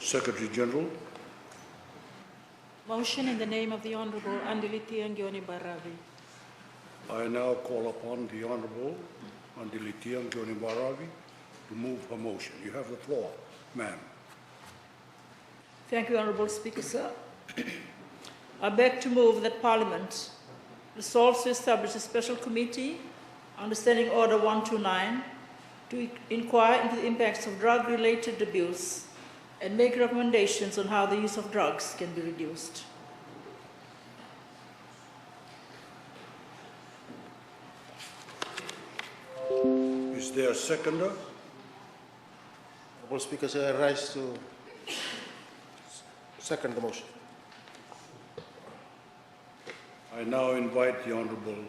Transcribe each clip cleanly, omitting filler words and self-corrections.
Secretary General. Motion in the name of the Honorable Litia Baravi. I now call upon the Honorable Litia Baravi to move her motion. You have the floor, ma'am. Thank you, Honorable Speaker, sir. I beg to move that Parliament resolves to establish a special committee under Standing Order 129 to inquire into the impacts of drug-related abuse and make recommendations on how the use of drugs can be reduced. Is there a seconder? Honorable Speaker, I rise to second the motion. I now invite the Honorable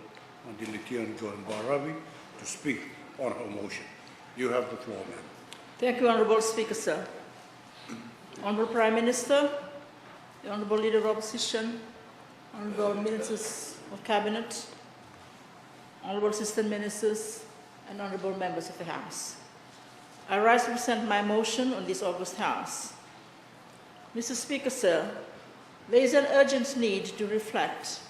Litia Baravi to speak on her motion. You have the floor, ma'am. Thank you, Honorable Speaker, sir. Honorable Prime Minister, the Honorable Leader of Opposition, Honorable Ministers of Cabinet, Honorable Assistant Ministers, and Honorable Members of the House. I rise to present my motion on this August House. Mr. Speaker, sir, there is an urgent need to reflect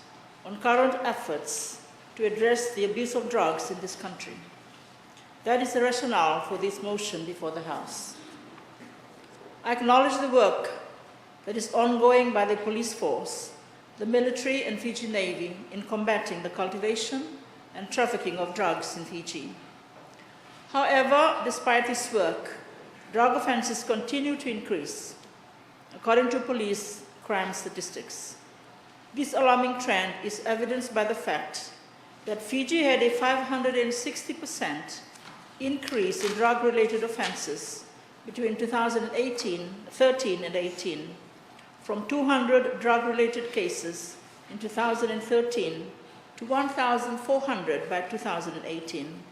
on current efforts to address the abuse of drugs in this country. That is the rationale for this motion before the House. I acknowledge the work that is ongoing by the police force, the military and Fiji Navy in combating the cultivation and trafficking of drugs in Fiji. However, despite this work, drug offences continue to increase, according to police crime statistics. This alarming trend is evidenced by the fact that Fiji had a 560% increase in drug-related offences between 2013 and 18, from 200 drug-related cases in 2013 to 1,400 by 2018.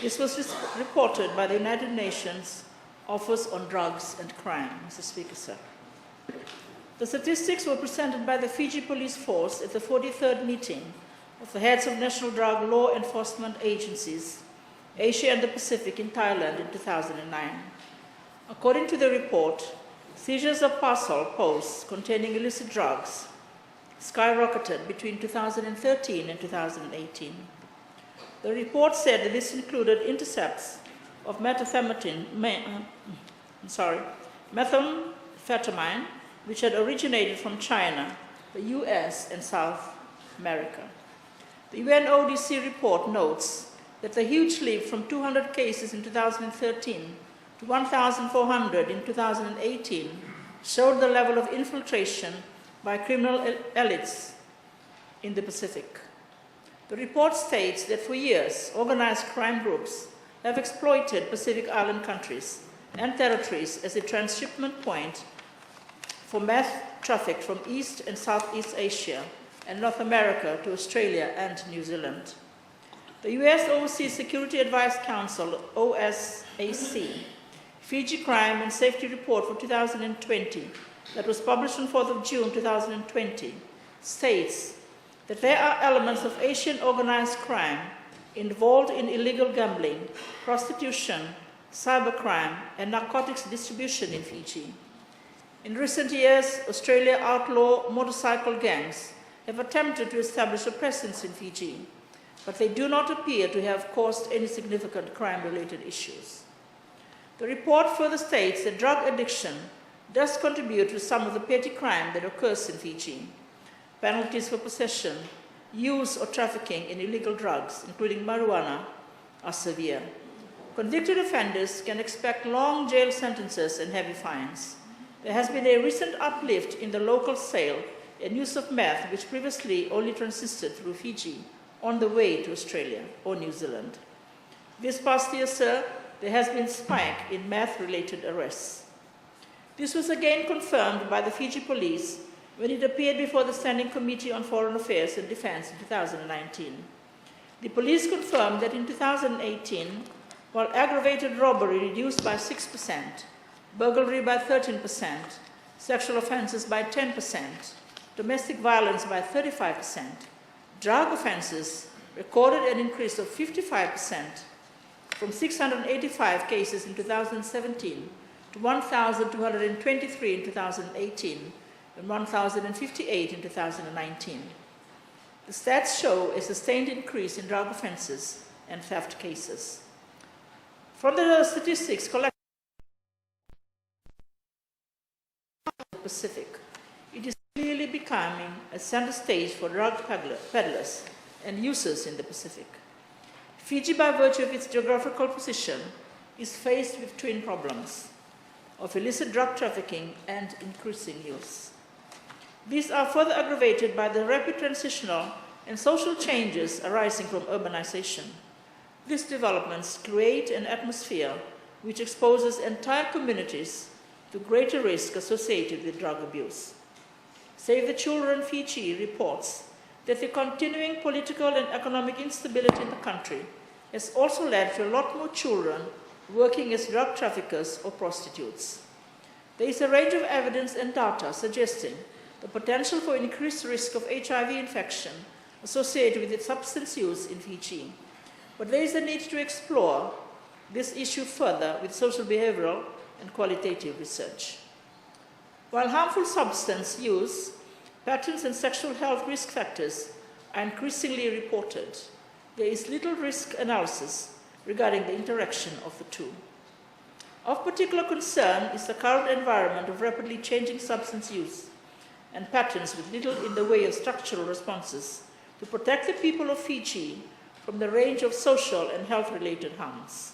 This was reported by the United Nations Office on Drugs and Crime, Mr. Speaker, sir. The statistics were presented by the Fiji Police Force at the 43rd meeting of the heads of national drug law enforcement agencies, Asia and the Pacific in Thailand in 2009. According to the report, seizures of parcel posts containing illicit drugs skyrocketed between 2013 and 2018. The report said that this included intercepts of methamphetamine, which had originated from China, the US, and South America. The UNODC report notes that the huge leap from 200 cases in 2013 to 1,400 in 2018 showed the level of infiltration by criminal elites in the Pacific. The report states that for years, organized crime groups have exploited Pacific Island countries and territories as a transshipment point for meth traffic from East and Southeast Asia and North America to Australia and New Zealand. The U.S. Overseas Security Advice Council, OSAC, Fiji Crime and Safety Report for 2020, that was published on 4th of June 2020, states that there are elements of Asian organized crime involved in illegal gambling, prostitution, cybercrime, and narcotics distribution in Fiji. In recent years, Australia outlaw motorcycle gangs have attempted to establish a presence in Fiji, but they do not appear to have caused any significant crime-related issues. The report further states that drug addiction does contribute to some of the petty crime that occurs in Fiji. Penalties for possession, use, or trafficking in illegal drugs, including marijuana, are severe. Convicted offenders can expect long jail sentences and heavy fines. There has been a recent uplift in the local sale and use of meth, which previously only transisted through Fiji on the way to Australia or New Zealand. This past year, sir, there has been a spike in meth-related arrests. This was again confirmed by the Fiji police when it appeared before the Standing Committee on Foreign Affairs and Defense in 2019. The police confirmed that in 2018, while aggravated robbery reduced by 6%, burglary by 13%, sexual offenses by 10%, domestic violence by 35%, drug offenses recorded an increase of 55% from 685 cases in 2017 to 1,223 in 2018 and 1,058 in 2019. The stats show a sustained increase in drug offences and theft cases. From the statistics collected in the Pacific, it is clearly becoming a center stage for drug peddlers and users in the Pacific. Fiji, by virtue of its geographical position, is faced with twin problems of illicit drug trafficking and increasing use. These are further aggravated by the rapid transitional and social changes arising from urbanization. These developments create an atmosphere which exposes entire communities to greater risk associated with drug abuse. Save the Children Fiji reports that the continuing political and economic instability in the country has also led to a lot more children working as drug traffickers or prostitutes. There is a range of evidence and data suggesting the potential for increased risk of HIV infection associated with its substance use in Fiji. But there is a need to explore this issue further with social behavioral and qualitative research. While harmful substance use patterns and sexual health risk factors are increasingly reported, there is little risk analysis regarding the interaction of the two. Of particular concern is the current environment of rapidly changing substance use and patterns with little in the way of structural responses to protect the people of Fiji from the range of social and health-related harms.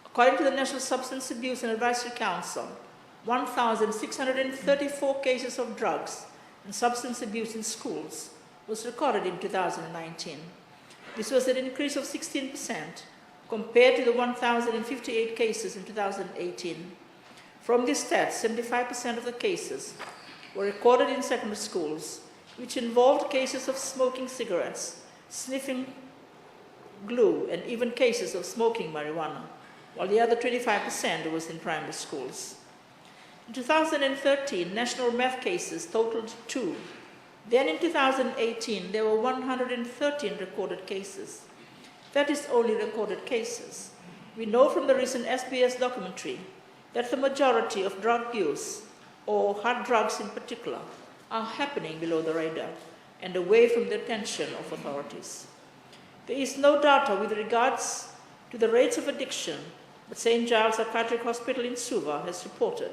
According to the National Substance Abuse and Advisory Council, 1,634 cases of drugs and substance abuse in schools was recorded in 2019. This was an increase of 16% compared to the 1,058 cases in 2018. From these stats, 75% of the cases were recorded in secondary schools, which involved cases of smoking cigarettes, sniffing glue, and even cases of smoking marijuana, while the other 25% was in primary schools. In 2013, national meth cases totaled 2. Then in 2018, there were 113 recorded cases. That is only recorded cases. We know from the recent SBS documentary that the majority of drug use, or hard drugs in particular, are happening below the radar and away from the attention of authorities. There is no data with regards to the rates of addiction, but St. Giles Psychiatric Hospital in Suva has reported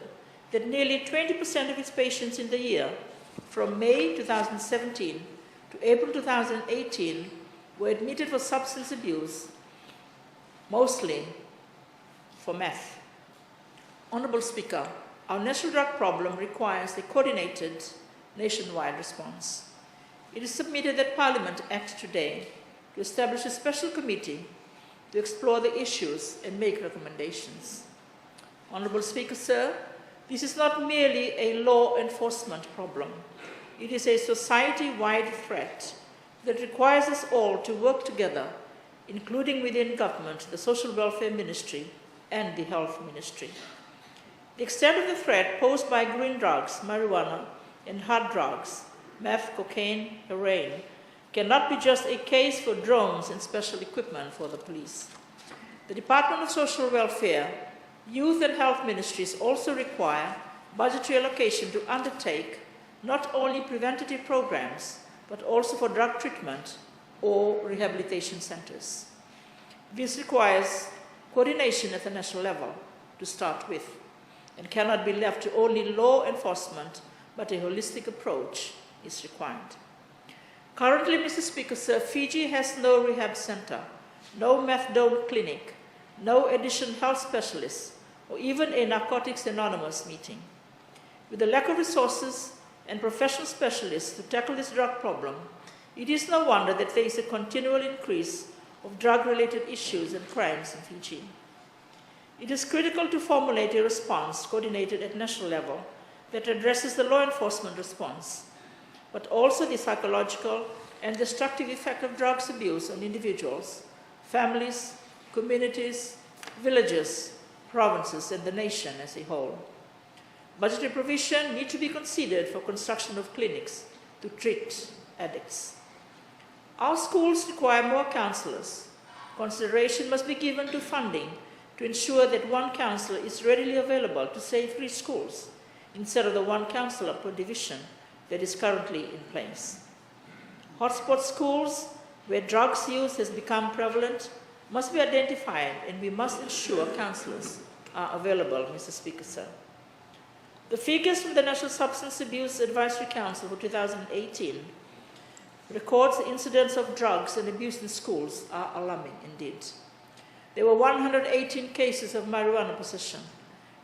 that nearly 20% of its patients in the year from May 2017 to April 2018 were admitted for substance abuse, mostly for meth. Honorable Speaker, our national drug problem requires a coordinated nationwide response. It is submitted that Parliament act today to establish a special committee to explore the issues and make recommendations. Honorable Speaker, sir, this is not merely a law enforcement problem. It is a society-wide threat that requires us all to work together, including within government, the Social Welfare Ministry, and the Health Ministry. The extent of the threat posed by green drugs, marijuana, and hard drugs, meth, cocaine, heroin, cannot be just a case for drones and special equipment for the police. The Department of Social Welfare, Youth and Health Ministries also require budgetary allocation to undertake not only preventative programs, but also for drug treatment or rehabilitation centers. This requires coordination at the national level to start with, and cannot be left to only law enforcement, but a holistic approach is required. Currently, Mr. Speaker, sir, Fiji has no rehab center, no methadone clinic, no addiction health specialists, or even a Narcotics Anonymous meeting. With the lack of resources and professional specialists to tackle this drug problem, it is no wonder that there is a continual increase of drug-related issues and crimes in Fiji. It is critical to formulate a response coordinated at national level that addresses the law enforcement response, but also the psychological and destructive effect of drugs abuse on individuals, families, communities, villages, provinces, and the nation as a whole. Budgetary provision needs to be considered for construction of clinics to treat addicts. Our schools require more counselors. Consideration must be given to funding to ensure that one councillor is readily available to save 3 schools instead of the 1 councillor per division that is currently in place. Hotspot schools where drugs use has become prevalent must be identified, and we must ensure councillors are available, Mr. Speaker, sir. The figures from the National Substance Abuse Advisory Council for 2018 records the incidence of drugs and abuse in schools are alarming indeed. There were 118 cases of marijuana possession,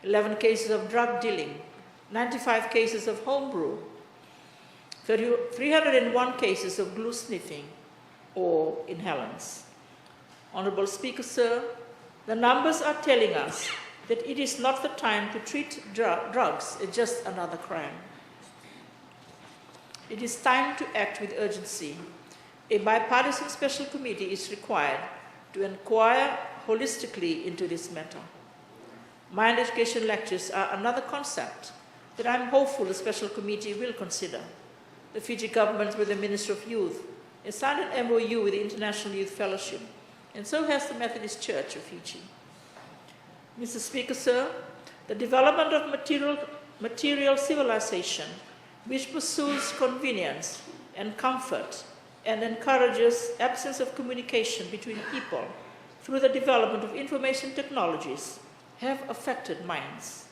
11 cases of drug dealing, 95 cases of homebrew, 301 cases of glue sniffing or inhalants. Honourable Speaker, sir, the numbers are telling us that it is not the time to treat drugs as just another crime. It is time to act with urgency. A bipartisan special committee is required to inquire holistically into this matter. Mind education lectures are another concept that I'm hopeful the special committee will consider. The Fiji government, with the Minister of Youth, has signed an MOU with the International Youth Fellowship, and so has the Methodist Church of Fiji. Mr. Speaker, sir, the development of material civilization, which pursues convenience and comfort and encourages absence of communication between people through the development of information technologies, have affected minds.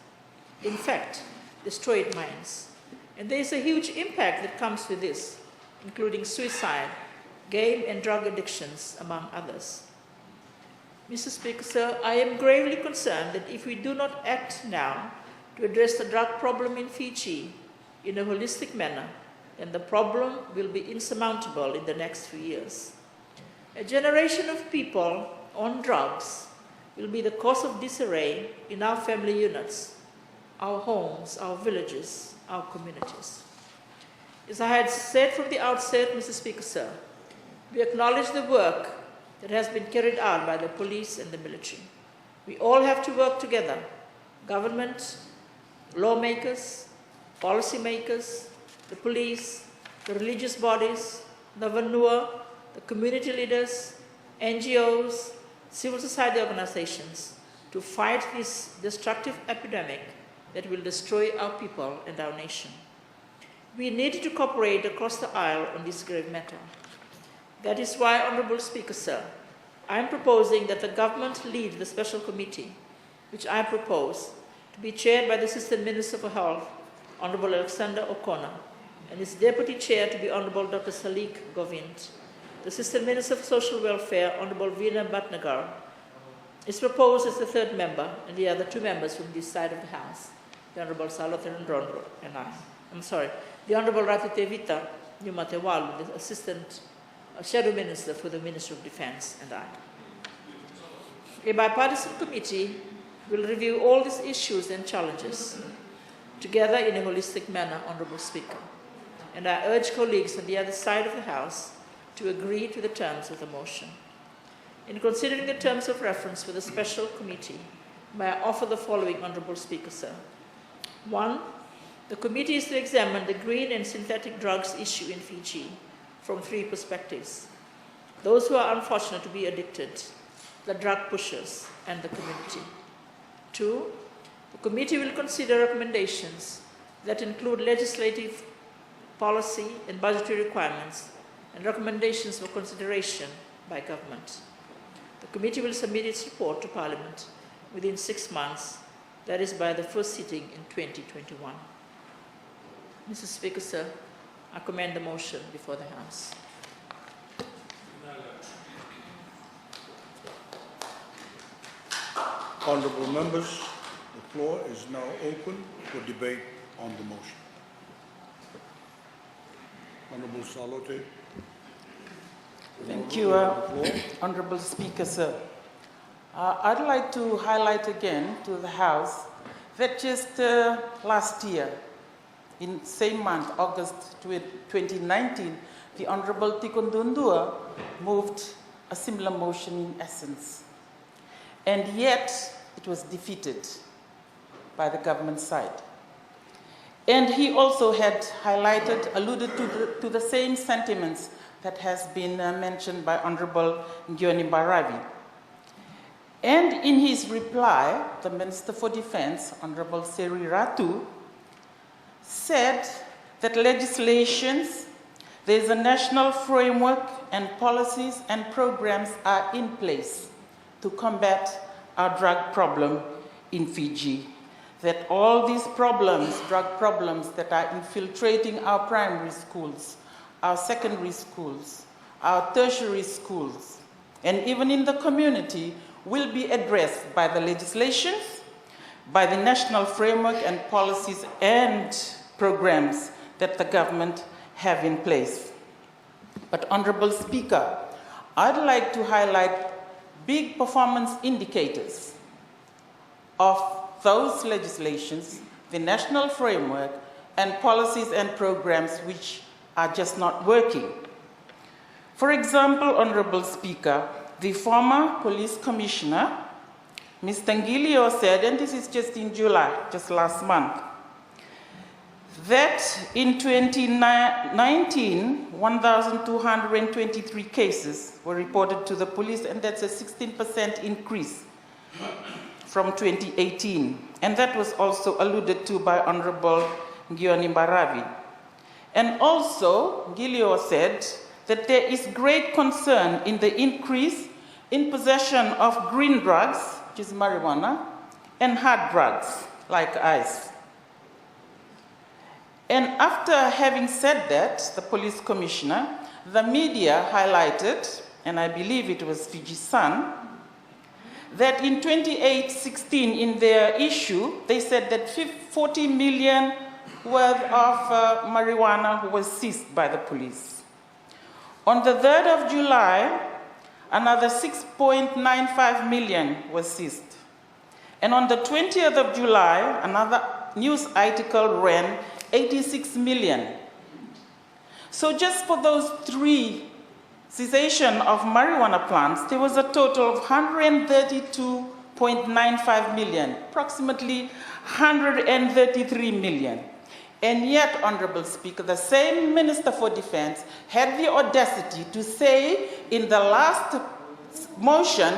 In fact, destroyed minds. And there is a huge impact that comes with this, including suicide, game and drug addictions, among others. Mr. Speaker, sir, I am gravely concerned that if we do not act now to address the drug problem in Fiji in a holistic manner, then the problem will be insurmountable in the next few years. A generation of people on drugs will be the cause of disarray in our family units, our homes, our villages, our communities. As I had said from the outset, Mr. Speaker, sir, we acknowledge the work that has been carried out by the police and the military. We all have to work together, government, lawmakers, policymakers, the police, the religious bodies, the vanua, the community leaders, NGOs, civil society organizations, to fight this destructive epidemic that will destroy our people and our nation. We need to cooperate across the aisle on this grave matter. That is why, Honourable Speaker, sir, I am proposing that the government lead the special committee, which I propose to be chaired by the Assistant Minister for Health, Honourable Alexander O'Connor, and its Deputy Chair to be Honourable Dr. Salik Govind. The Assistant Minister for Social Welfare, Honourable Veena Bhatnagar, is proposed as the 3rd member, and the other 2 members from this side of the House, the Honourable Salothan Rondo and I. The Honourable Ratitevita Nyumatewalu, the Assistant Shadow Minister for the Ministry of Defence, and I. A bipartisan committee will review all these issues and challenges together in a holistic manner, Honourable Speaker. And I urge colleagues on the other side of the House to agree to the terms of the motion. In considering the terms of reference for the special committee, may I offer the following, Honourable Speaker, sir. 1, the committee is to examine the green and synthetic drugs issue in Fiji from 3 perspectives: those who are unfortunate to be addicted, the drug pushers, and the community. 2, the committee will consider recommendations that include legislative policy and budgetary requirements and recommendations for consideration by government. The committee will submit its report to Parliament within 6 months, that is by the first sitting in 2021. Mr. Speaker, sir, I commend the motion before the House. Honourable members, the floor is now open for debate on the motion. Honourable Salote. Thank you, Honourable Speaker, sir. I'd like to highlight again to the House that just last year, in same month, August 2019, the Honourable Tikondundua moved a similar motion in essence. And yet, it was defeated by the government side. And he also had highlighted, alluded to the same sentiments that has been mentioned by Honourable Ngioni Baravi. And in his reply, the Minister for Defense, Honorable Seri Ratu, said that legislations, there's a national framework and policies and programs are in place to combat our drug problem in Fiji. That all these problems, drug problems that are infiltrating our primary schools, our secondary schools, our tertiary schools, and even in the community, will be addressed by the legislations, by the national framework and policies and programs that the government have in place. But Honorable Speaker, I'd like to highlight big performance indicators of those legislations, the national framework, and policies and programs which are just not working. For example, Honorable Speaker, the former police commissioner, Mr. Ngilio, said, and this is just in July, just last month, that in 2019, 1,223 cases were reported to the police, and that's a 16% increase from 2018. And that was also alluded to by Honorable Ngioni Mbaravi. And also, Ngilio said that there is great concern in the increase in possession of green drugs, which is marijuana, and hard drugs, like ice. And after having said that, the police commissioner, the media highlighted, and I believe it was Fiji Sun, that in 2016 in their issue, they said that 40 million worth of marijuana was seized by the police. On the 3rd of July, another 6.95 million was seized. And on the 20th of July, another news article ran 86 million. So just for those 3 cessation of marijuana plants, there was a total of 132.95 million, approximately 133 million. And yet, Honorable Speaker, the same Minister for Defense had the audacity to say in the last motion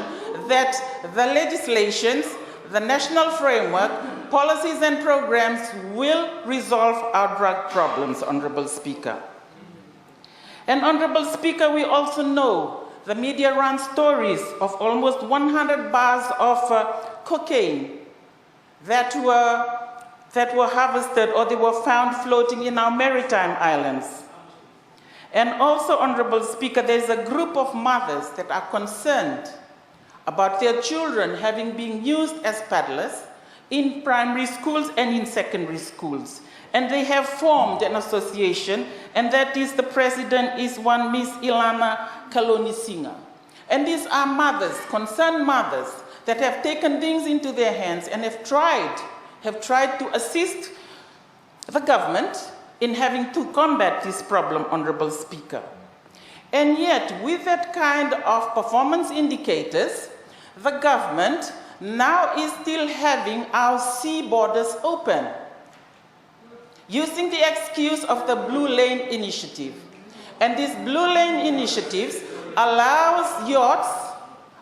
that the legislations, the national framework, policies and programs will resolve our drug problems, Honorable Speaker. And Honorable Speaker, we also know the media ran stories of almost 100 bars of cocaine that were harvested or they were found floating in our maritime islands. And also, Honorable Speaker, there's a group of mothers that are concerned about their children having been used as peddlers in primary schools and in secondary schools. And they have formed an association, and that is the president is one Miss Ilana Kaloni Singer. And these are mothers, concerned mothers, that have taken things into their hands and have tried to assist the government in having to combat this problem, Honorable Speaker. And yet, with that kind of performance indicators, the government now is still having our sea borders open, using the excuse of the Blue Lane Initiative. And this Blue Lane Initiative allows yachts,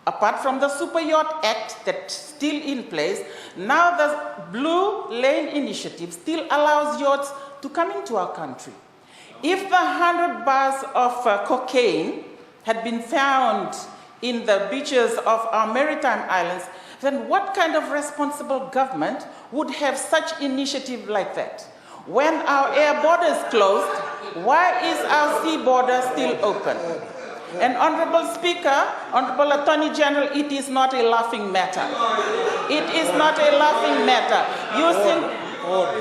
apart from the Super Yacht Act that's still in place, now the Blue Lane Initiative still allows yachts to come into our country. If the 100 bars of cocaine had been found in the beaches of our maritime islands, then what kind of responsible government would have such initiative like that? When our air border is closed, why is our sea border still open? And Honorable Speaker, Honorable Attorney General, it is not a laughing matter. It is not a laughing matter.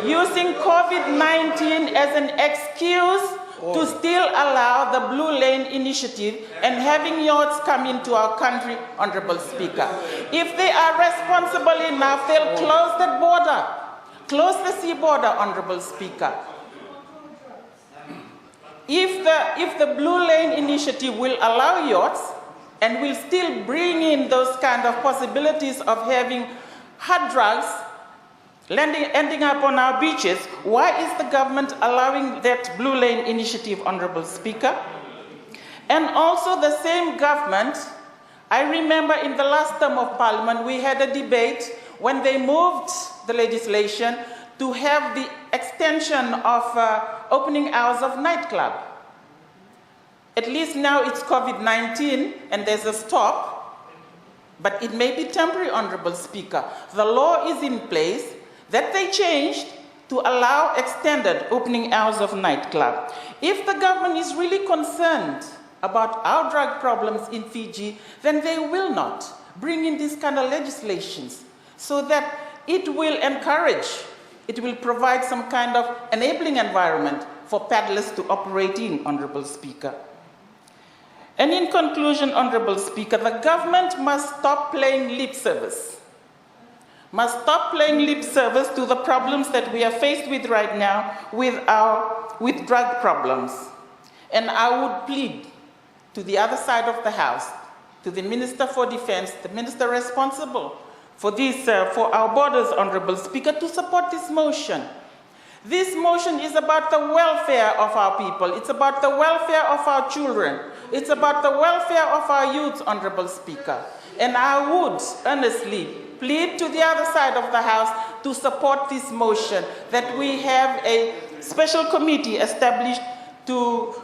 Using COVID-19 as an excuse to still allow the Blue Lane Initiative and having yachts come into our country, Honorable Speaker. If they are responsible enough, they'll close that border. Close the sea border, Honorable Speaker. If the Blue Lane Initiative will allow yachts and will still bring in those kind of possibilities of having hard drugs ending up on our beaches, why is the government allowing that Blue Lane Initiative, Honorable Speaker? And also the same government I remember in the last term of Parliament, we had a debate when they moved the legislation to have the extension of opening hours of nightclub. At least now it's COVID-19 and there's a stop, but it may be temporary, Honorable Speaker. The law is in place that they changed to allow extended opening hours of nightclub. If the government is really concerned about our drug problems in Fiji, then they will not bring in these kind of legislations so that it will encourage, it will provide some kind of enabling environment for peddlers to operate in, Honorable Speaker. And in conclusion, Honorable Speaker, the government must stop playing lip service. Must stop playing lip service to the problems that we are faced with right now with drug problems. And I would plead to the other side of the House, to the Minister for Defense, the Minister responsible for this, for our borders, Honorable Speaker, to support this motion. This motion is about the welfare of our people. It's about the welfare of our children. It's about the welfare of our youth, Honorable Speaker. And I would earnestly plead to the other side of the House to support this motion, that we have a special committee established to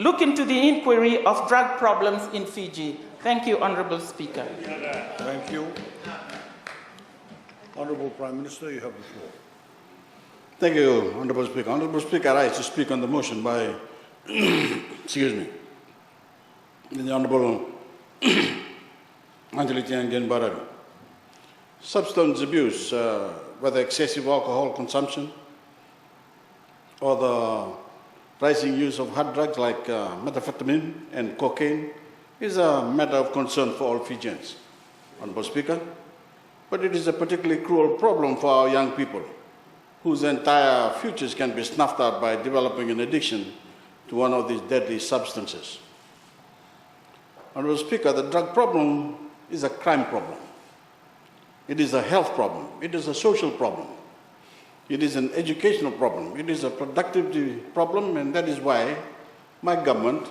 look into the inquiry of drug problems in Fiji. Thank you, Honorable Speaker. Thank you. Honorable Prime Minister, you have the floor. Thank you, Honorable Speaker. Honorable Speaker, I rise to speak on the motion by, excuse me, the Honorable Litia. Substance abuse, whether excessive alcohol consumption or the rising use of hard drugs like methamphetamine and cocaine is a matter of concern for all Fijians, Honorable Speaker. But it is a particularly cruel problem for our young people, whose entire futures can be snuffed out by developing an addiction to one of these deadly substances. Honorable Speaker, the drug problem is a crime problem. It is a health problem. It is a social problem. It is an educational problem. It is a productivity problem, and that is why my government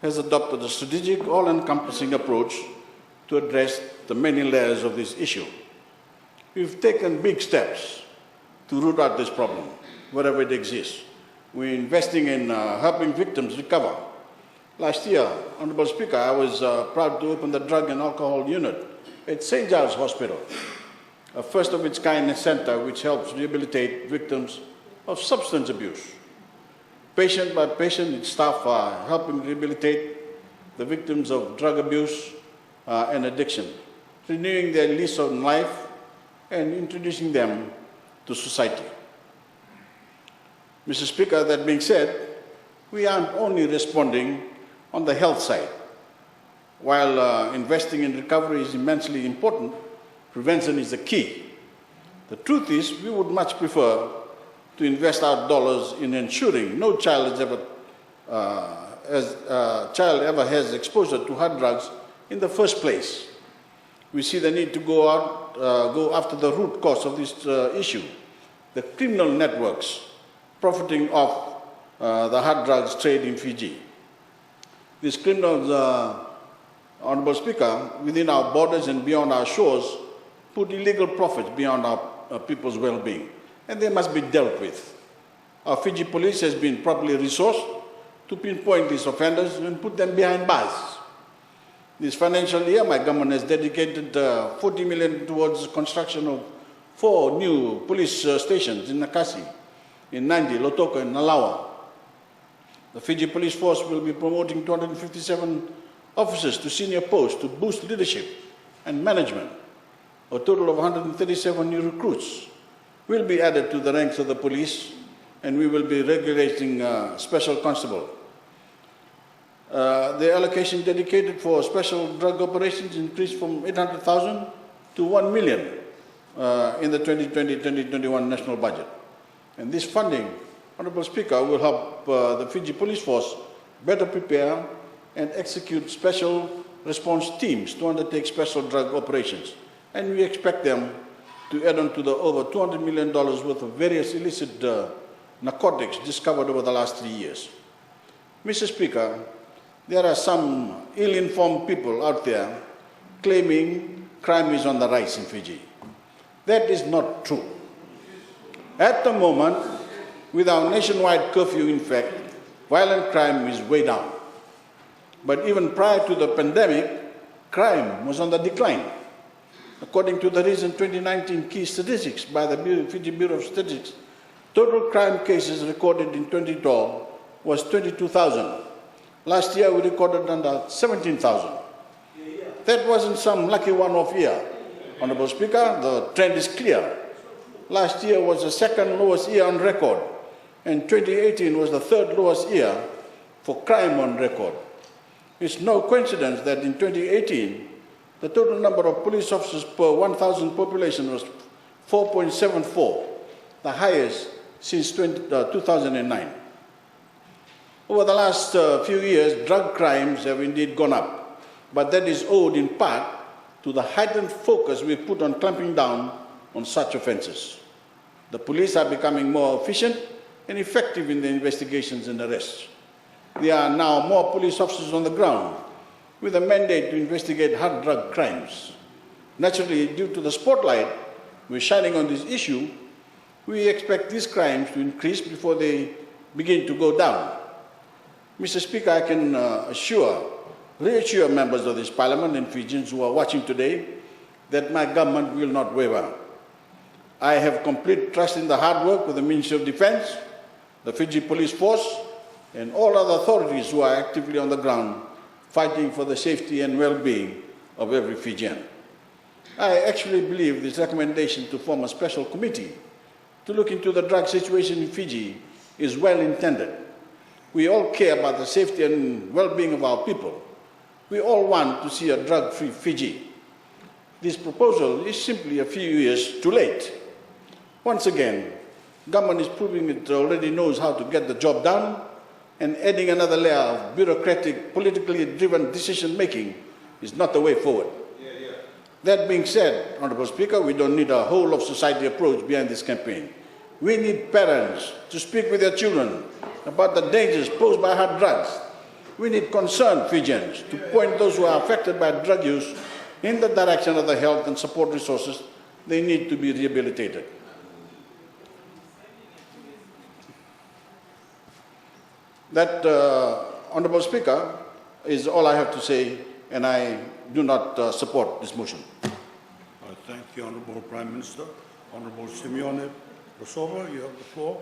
has adopted a strategic, all-encompassing approach to address the many layers of this issue. We've taken big steps to root out this problem, wherever it exists. We're investing in helping victims recover. Last year, Honorable Speaker, I was proud to open the drug and alcohol unit at St. Giles Hospital, a first-of-its-kind center which helps rehabilitate victims of substance abuse. Patient by patient, its staff are helping rehabilitate the victims of drug abuse and addiction, renewing their lease on life and introducing them to society. Mr. Speaker, that being said, we aren't only responding on the health side. While investing in recovery is immensely important, prevention is the key. The truth is, we would much prefer to invest our dollars in ensuring no child ever has exposure to hard drugs in the first place. We see the need to go after the root cause of this issue, the criminal networks profiting off the hard drugs trade in Fiji. These criminals, Honorable Speaker, within our borders and beyond our shores, put illegal profits beyond our people's well-being, and they must be dealt with. Our Fiji police has been properly resourced to pinpoint these offenders and put them behind bars. This financial year, my government has dedicated 40 million towards the construction of 4 new police stations in Nakasi, in Nandi, Lotoko, and Nalawa. The Fiji Police Force will be promoting 257 officers to senior posts to boost leadership and management. A total of 137 new recruits will be added to the ranks of the police, and we will be regulating special constable. The allocation dedicated for special drug operations increased from 800,000 to 1 million in the 2020-2021 national budget. And this funding, Honorable Speaker, will help the Fiji Police Force better prepare and execute special response teams to undertake special drug operations. And we expect them to add on to the over $200 million worth of various illicit narcotics discovered over the last 3 years. Mr. Speaker, there are some ill-informed people out there claiming crime is on the rise in Fiji. That is not true. At the moment, with our nationwide curfew, in fact, violent crime is way down. But even prior to the pandemic, crime was on the decline. According to the recent 2019 key statistics by the Fiji Bureau of Statistics, total crime cases recorded in 2012 was 22,000. Last year we recorded under 17,000. That wasn't some lucky one-off year. Honorable Speaker, the trend is clear. Last year was the second lowest year on record, and 2018 was the third lowest year for crime on record. It's no coincidence that in 2018, the total number of police officers per 1,000 population was 4.74, the highest since 2009. Over the last few years, drug crimes have indeed gone up, but that is owed in part to the heightened focus we put on clamping down on such offences. The police are becoming more efficient and effective in the investigations and arrests. There are now more police officers on the ground with a mandate to investigate hard drug crimes. Naturally, due to the spotlight we're shining on this issue, we expect these crimes to increase before they begin to go down. Mr. Speaker, I can reassure members of this Parliament and Fijians who are watching today that my government will not waver. I have complete trust in the hard work of the Ministry of Defence, the Fiji Police Force, and all other authorities who are actively on the ground fighting for the safety and well-being of every Fijian. I actually believe this recommendation to form a special committee to look into the drug situation in Fiji is well intended. We all care about the safety and well-being of our people. We all want to see a drug-free Fiji. This proposal is simply a few years too late. Once again, government is proving it already knows how to get the job done, and adding another layer of bureaucratic, politically driven decision-making is not the way forward. That being said, Honourable Speaker, we don't need a whole of society approach behind this campaign. We need parents to speak with their children about the dangers posed by hard drugs. We need concerned Fijians to point those who are affected by drug use in the direction of the health and support resources they need to be rehabilitated. That, Honourable Speaker, is all I have to say, and I do not support this motion. I thank the Honourable Prime Minister. Honourable Simeone Rosova, you have the floor.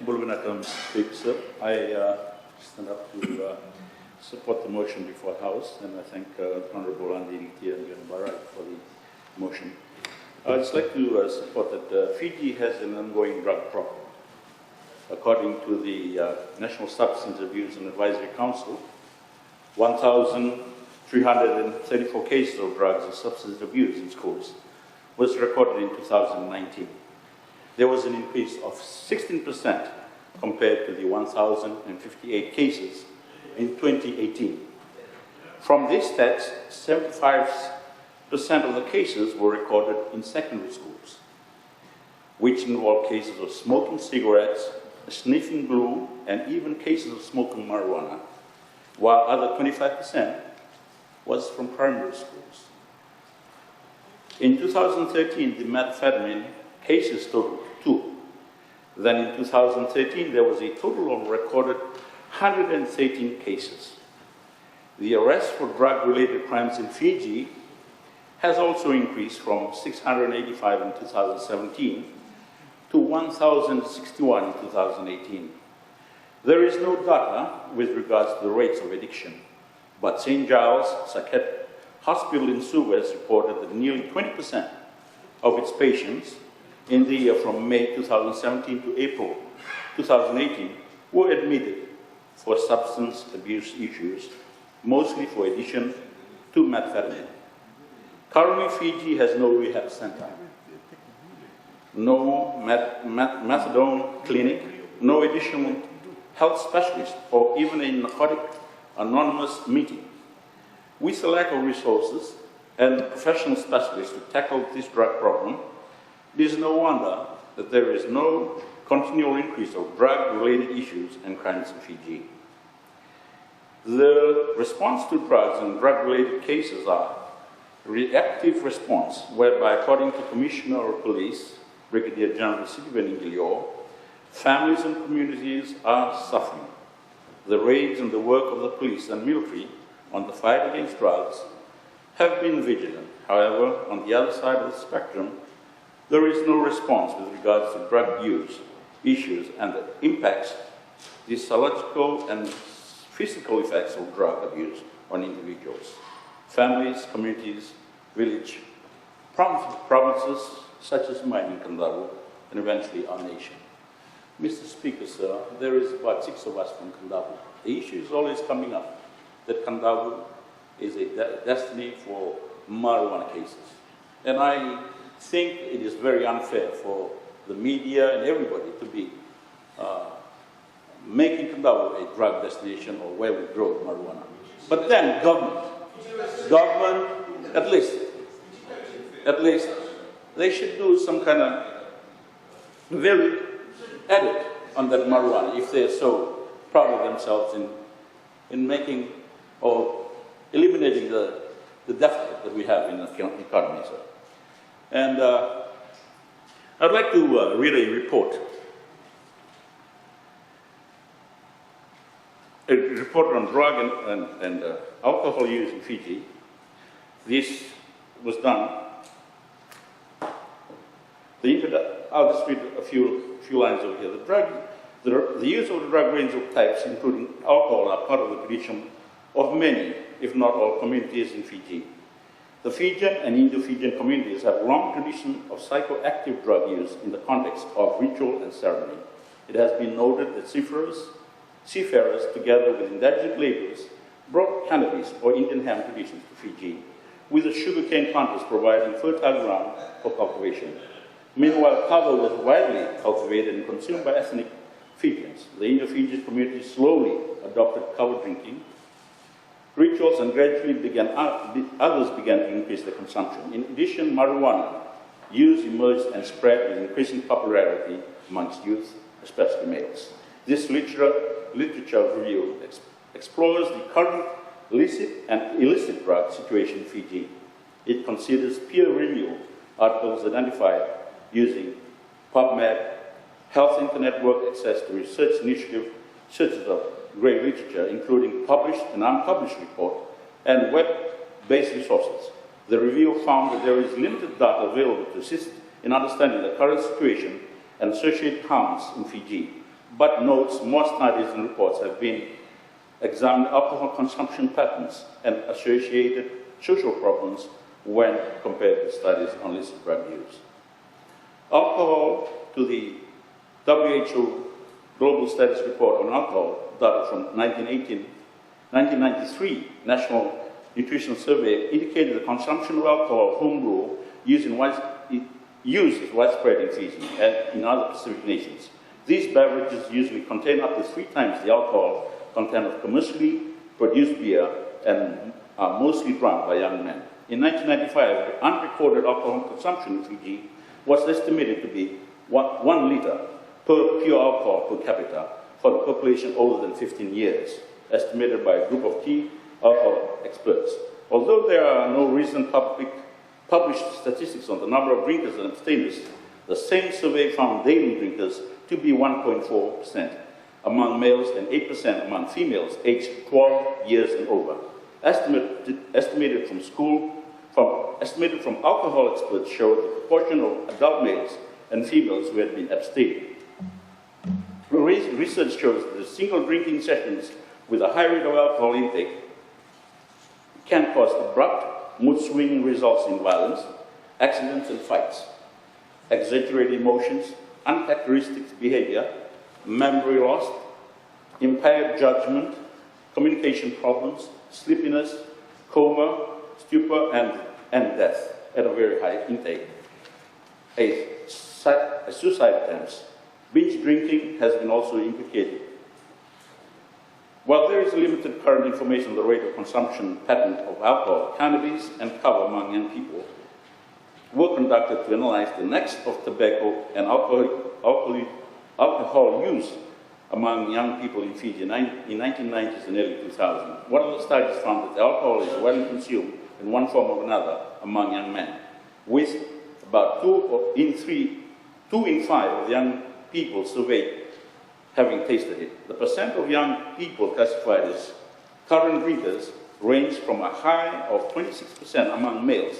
Mr. Speaker, sir. I stand up to support the motion before the House, and I thank Honourable Litia and for the motion. I'd just like to support that Fiji has an ongoing drug problem. According to the National Substance Abuse and Advisory Council, 1,334 cases of drugs and substance abuse in schools was recorded in 2019. There was an increase of 16% compared to the 1,058 cases in 2018. From these stats, 75% of the cases were recorded in secondary schools, which involved cases of smoking cigarettes, sniffing glue, and even cases of smoking marijuana, while other 25% was from primary schools. In 2013, the methamphetamine cases totaled 2. Then in 2013, there was a total of recorded 113 cases. The arrests for drug-related crimes in Fiji has also increased from 685 in 2017 to 1,061 in 2018. There is no data with regards to the rates of addiction, but St. Giles Psychiatric Hospital in Suez reported that nearly 20% of its patients in the year from May 2017 to April 2018 were admitted for substance abuse issues, mostly for addiction to methamphetamine. Currently, Fiji has no rehab center, no methadone clinic, no additional health specialist, or even a narcotic anonymous meeting. With the lack of resources and professional specialists to tackle this drug problem, it is no wonder that there is no continual increase of drug-related issues and crimes in Fiji. The response to drugs and drug-related cases are reactive response, whereby, according to Commissioner of Police, Brigadier General Fijivillage, families and communities are suffering. The raids and the work of the police and military on the fight against drugs have been vigilant. However, on the other side of the spectrum, there is no response with regards to drug use issues and the impacts, the psychological and physical effects of drug abuse on individuals, families, communities, village, provinces such as mine in Kandavu, and eventually our nation. Mr. Speaker, sir, there is about 6 of us from Kandavu. The issue is always coming up that Kandavu is a destiny for marijuana cases. And I think it is very unfair for the media and everybody to be making Kandavu a drug destination or where we grow marijuana. But then government, at least, they should do some kind of very edit on that marijuana if they're so proud of themselves in making or eliminating the deficit that we have in the economy, sir. And I'd like to read a report. A report on drug and alcohol use in Fiji. This was done. I'll just read a few lines over here. The use of the drug range of types, including alcohol, are part of the tradition of many, if not all, communities in Fiji. The Fijian and Indo-Fijian communities have a long tradition of psychoactive drug use in the context of ritual and ceremony. It has been noted that seafarers, together with indigent laborers, brought cannabis or Indian hemp traditions to Fiji, with the sugarcane planters providing fertile ground for cultivation. Meanwhile, kava was widely cultivated and consumed by ethnic Fijians. The Indo-Fijian community slowly adopted kava drinking rituals and gradually others began to increase their consumption. In addition, marijuana use emerged and spread with increasing popularity amongst youth, especially males. This literature review explores the current licit and illicit drug situation in Fiji. It considers peer review articles identified using PubMed, Health Internet Work Access to Research Initiative, searches of great literature, including published and unpublished report, and web-based resources. The review found that there is limited data available to assist in understanding the current situation and associated harms in Fiji, but notes more studies and reports have been examined alcohol consumption patterns and associated social problems when compared to studies on illicit drug use. Alcohol, to the WHO Global Status Report on Alcohol, data from 1993 National Nutrition Survey, indicated the consumption of alcohol, home brew, use is widespread in Fiji and in other Pacific nations. These beverages usually contain up to 3 times the alcohol content of commercially produced beer and are mostly drunk by young men. In 1995, unrecorded alcohol consumption in Fiji was estimated to be 1 liter per pure alcohol per capita for the population older than 15 years, estimated by a group of key alcohol experts. Although there are no recent published statistics on the number of drinkers and abstainers, the same survey found daily drinkers to be 1.4% among males and 8% among females aged 12 years and over. Estimated from alcohol experts showed the proportion of adult males and females who had been abstaining. Research shows that single drinking sessions with a high rate of alcohol intake can cause abrupt mood-swinging results in violence, accidents and fights, exaggerated emotions, uncharacteristic behavior, memory loss, impaired judgment, communication problems, sleepiness, coma, stupor, and death at a very high intake. Suicide attempts. Binge drinking has been also implicated. While there is limited current information on the rate of consumption pattern of alcohol, cannabis, and kava among young people, work conducted to analyze the nexus of tobacco and alcohol use among young people in Fiji in 1990s and early 2000. One of the studies found that alcohol is widely consumed in one form or another among young men, with about 2 in 5 of young people surveyed having tasted it. The percent of young people classified as current drinkers ranged from a high of 26% among males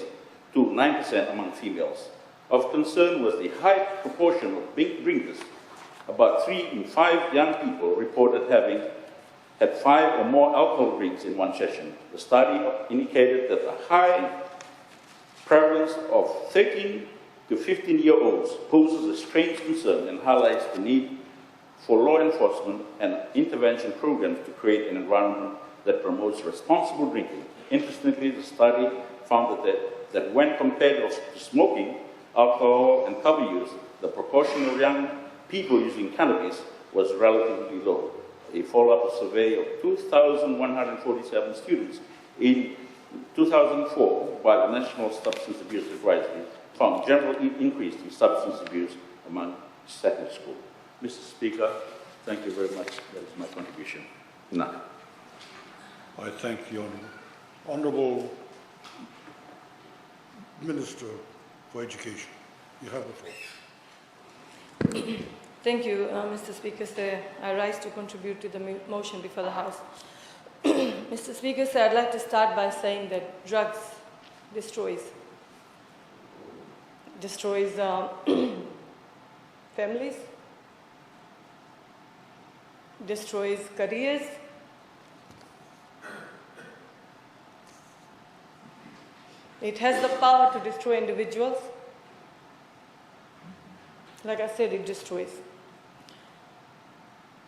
to 9% among females. Of concern was the high proportion of big drinkers. About 3 in 5 young people reported having had 5 or more alcohol drinks in one session. The study indicated that the high prevalence of 13 to 15-year-olds poses a strange concern and highlights the need for law enforcement and intervention programs to create an environment that promotes responsible drinking. Interestingly, the study found that when compared to smoking, alcohol, and cover use, the proportion of young people using cannabis was relatively low. A follow-up survey of 2,147 students in 2004 by the National Substance Abuse Advisory found general increase in substance abuse among secondary school. Mr. Speaker, thank you very much. That is my contribution. None. I thank the Honourable Minister for Education. You have the floor. Thank you, Mr. Speaker, sir. I rise to contribute to the motion before the House. Mr. Speaker, sir, I'd like to start by saying that drugs destroys families, destroys careers, it has the power to destroy individuals. Like I said, it destroys.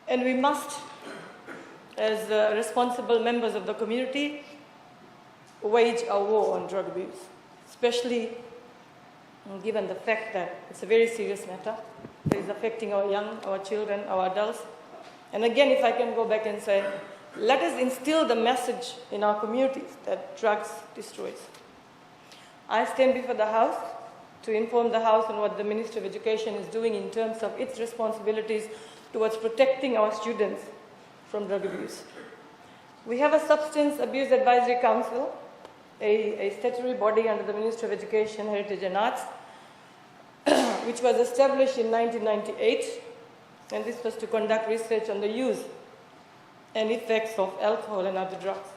And we must, as responsible members of the community, wage a war on drug abuse, especially given the fact that it's a very serious matter. It is affecting our young, our children, our adults. And again, if I can go back and say, let us instill the message in our communities that drugs destroys. I stand before the House to inform the House on what the Ministry of Education is doing in terms of its responsibilities towards protecting our students from drug abuse. We have a Substance Abuse Advisory Council, a statutory body under the Ministry of Education, Heritage and Arts, which was established in 1998, and this was to conduct research on the use and effects of alcohol and other drugs.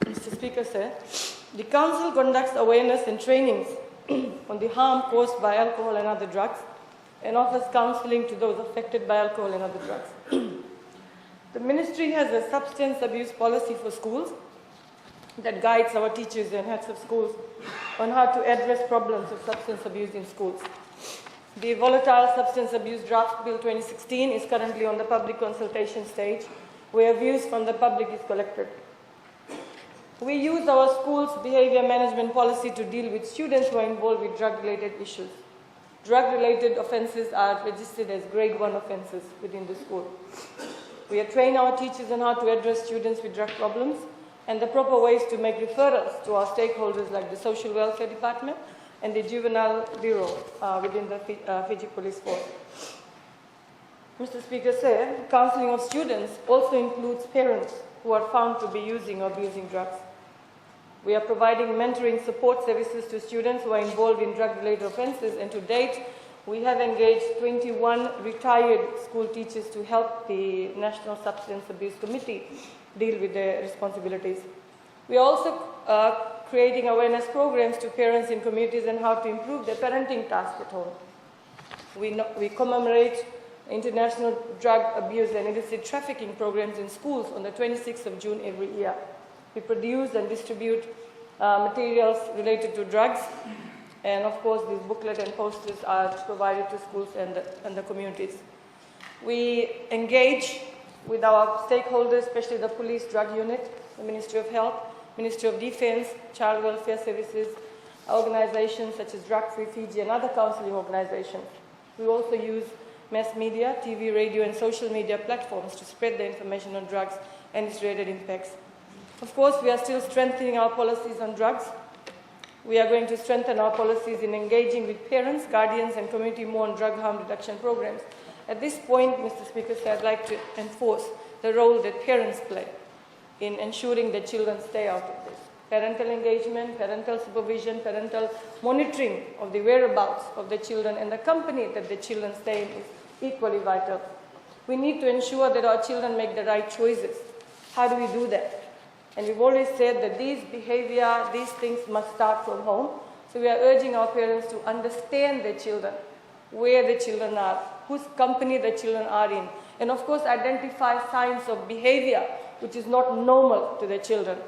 Mr. Speaker, sir, the Council conducts awareness and trainings on the harm caused by alcohol and other drugs and offers counseling to those affected by alcohol and other drugs. The Ministry has a substance abuse policy for schools that guides our teachers and heads of schools on how to address problems of substance abuse in schools. The Volatile Substance Abuse Draft Bill 2016 is currently on the public consultation stage, where views from the public is collected. We use our school's behavior management policy to deal with students who are involved with drug-related issues. Drug-related offences are registered as grade 1 offences within the school. We train our teachers on how to address students with drug problems and the proper ways to make referrals to our stakeholders like the Social Welfare Department and the Juvenile Bureau within the Fiji Police Force. Mr. Speaker, sir, counselling of students also includes parents who are found to be using or abusing drugs. We are providing mentoring support services to students who are involved in drug-related offences, and to date, we have engaged 21 retired school teachers to help the National Substance Abuse Committee deal with their responsibilities. We are also creating awareness programs to parents in communities on how to improve their parenting task at home. We commemorate International Drug Abuse and Illicit Trafficking programs in schools on the 26th of June every year. We produce and distribute materials related to drugs, and of course these booklets and posters are provided to schools and the communities. We engage with our stakeholders, especially the Police Drug Unit, the Ministry of Health, Ministry of Defense, Child Welfare Services, organizations such as Drug Free Fiji and other counseling organizations. We also use mass media, TV, radio, and social media platforms to spread the information on drugs and its related impacts. Of course, we are still strengthening our policies on drugs. We are going to strengthen our policies in engaging with parents, guardians, and community more on drug harm reduction programs. At this point, Mr. Speaker, I'd like to enforce the role that parents play in ensuring that children stay out of this. Parental engagement, parental supervision, parental monitoring of the whereabouts of the children and the company that the children stay in is equally vital. We need to ensure that our children make the right choices. How do we do that? And we've always said that these things must start from home. So we are urging our parents to understand their children, where the children are, whose company the children are in, and of course identify signs of behavior which is not normal to the children.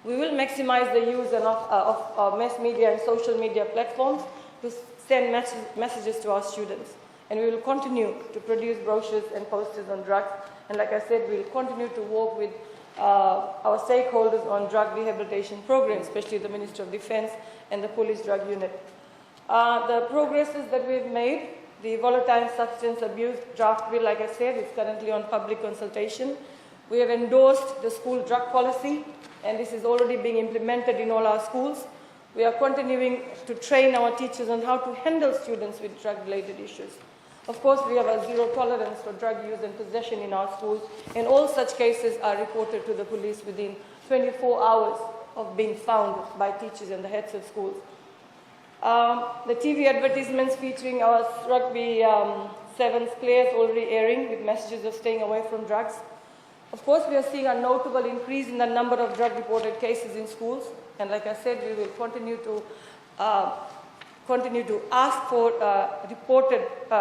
We will maximize the use of mass media and social media platforms to send messages to our students. And we will continue to produce brochures and posters on drugs. And like I said, we will continue to work with our stakeholders on drug rehabilitation programs, especially the Ministry of Defense and the Police Drug Unit. The progresses that we've made, the Volatile Substance Abuse Draft Bill, like I said, is currently on public consultation. We have endorsed the school drug policy, and this is already being implemented in all our schools. We are continuing to train our teachers on how to handle students with drug-related issues. Of course, we have a zero tolerance for drug use and possession in our schools, and all such cases are reported to the police within 24 hours of being found by teachers and the heads of schools. The TV advertisements featuring our rugby sevens players already airing with messages of staying away from drugs. Of course, we are seeing a notable increase in the number of drug-reported cases in schools, and like I said, we will continue to ask for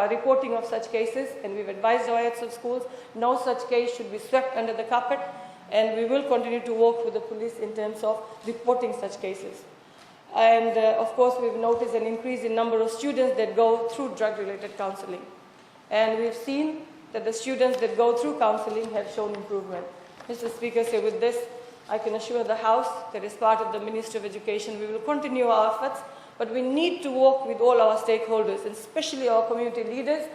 reporting of such cases, and we've advised our heads of schools no such case should be swept under the carpet, and we will continue to work with the police in terms of reporting such cases. And of course, we've noticed an increase in number of students that go through drug-related counseling, and we've seen that the students that go through counseling have shown improvement. Mr. Speaker, so with this, I can assure the House that as part of the Ministry of Education, we will continue our efforts, but we need to work with all our stakeholders, and especially our community leaders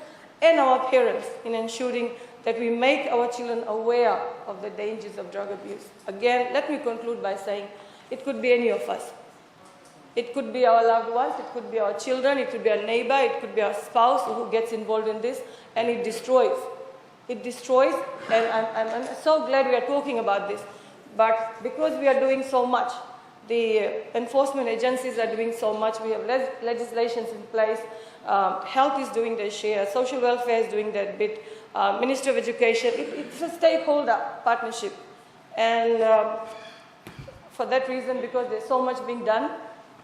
and our parents, in ensuring that we make our children aware of the dangers of drug abuse. Again, let me conclude by saying it could be any of us. It could be our loved ones, it could be our children, it could be our neighbor, it could be our spouse who gets involved in this, and it destroys. It destroys, and I'm so glad we are talking about this. But because we are doing so much, the enforcement agencies are doing so much, we have legislations in place, health is doing their share, social welfare is doing their bit, Ministry of Education, it's a stakeholder partnership. And for that reason, because there's so much being done,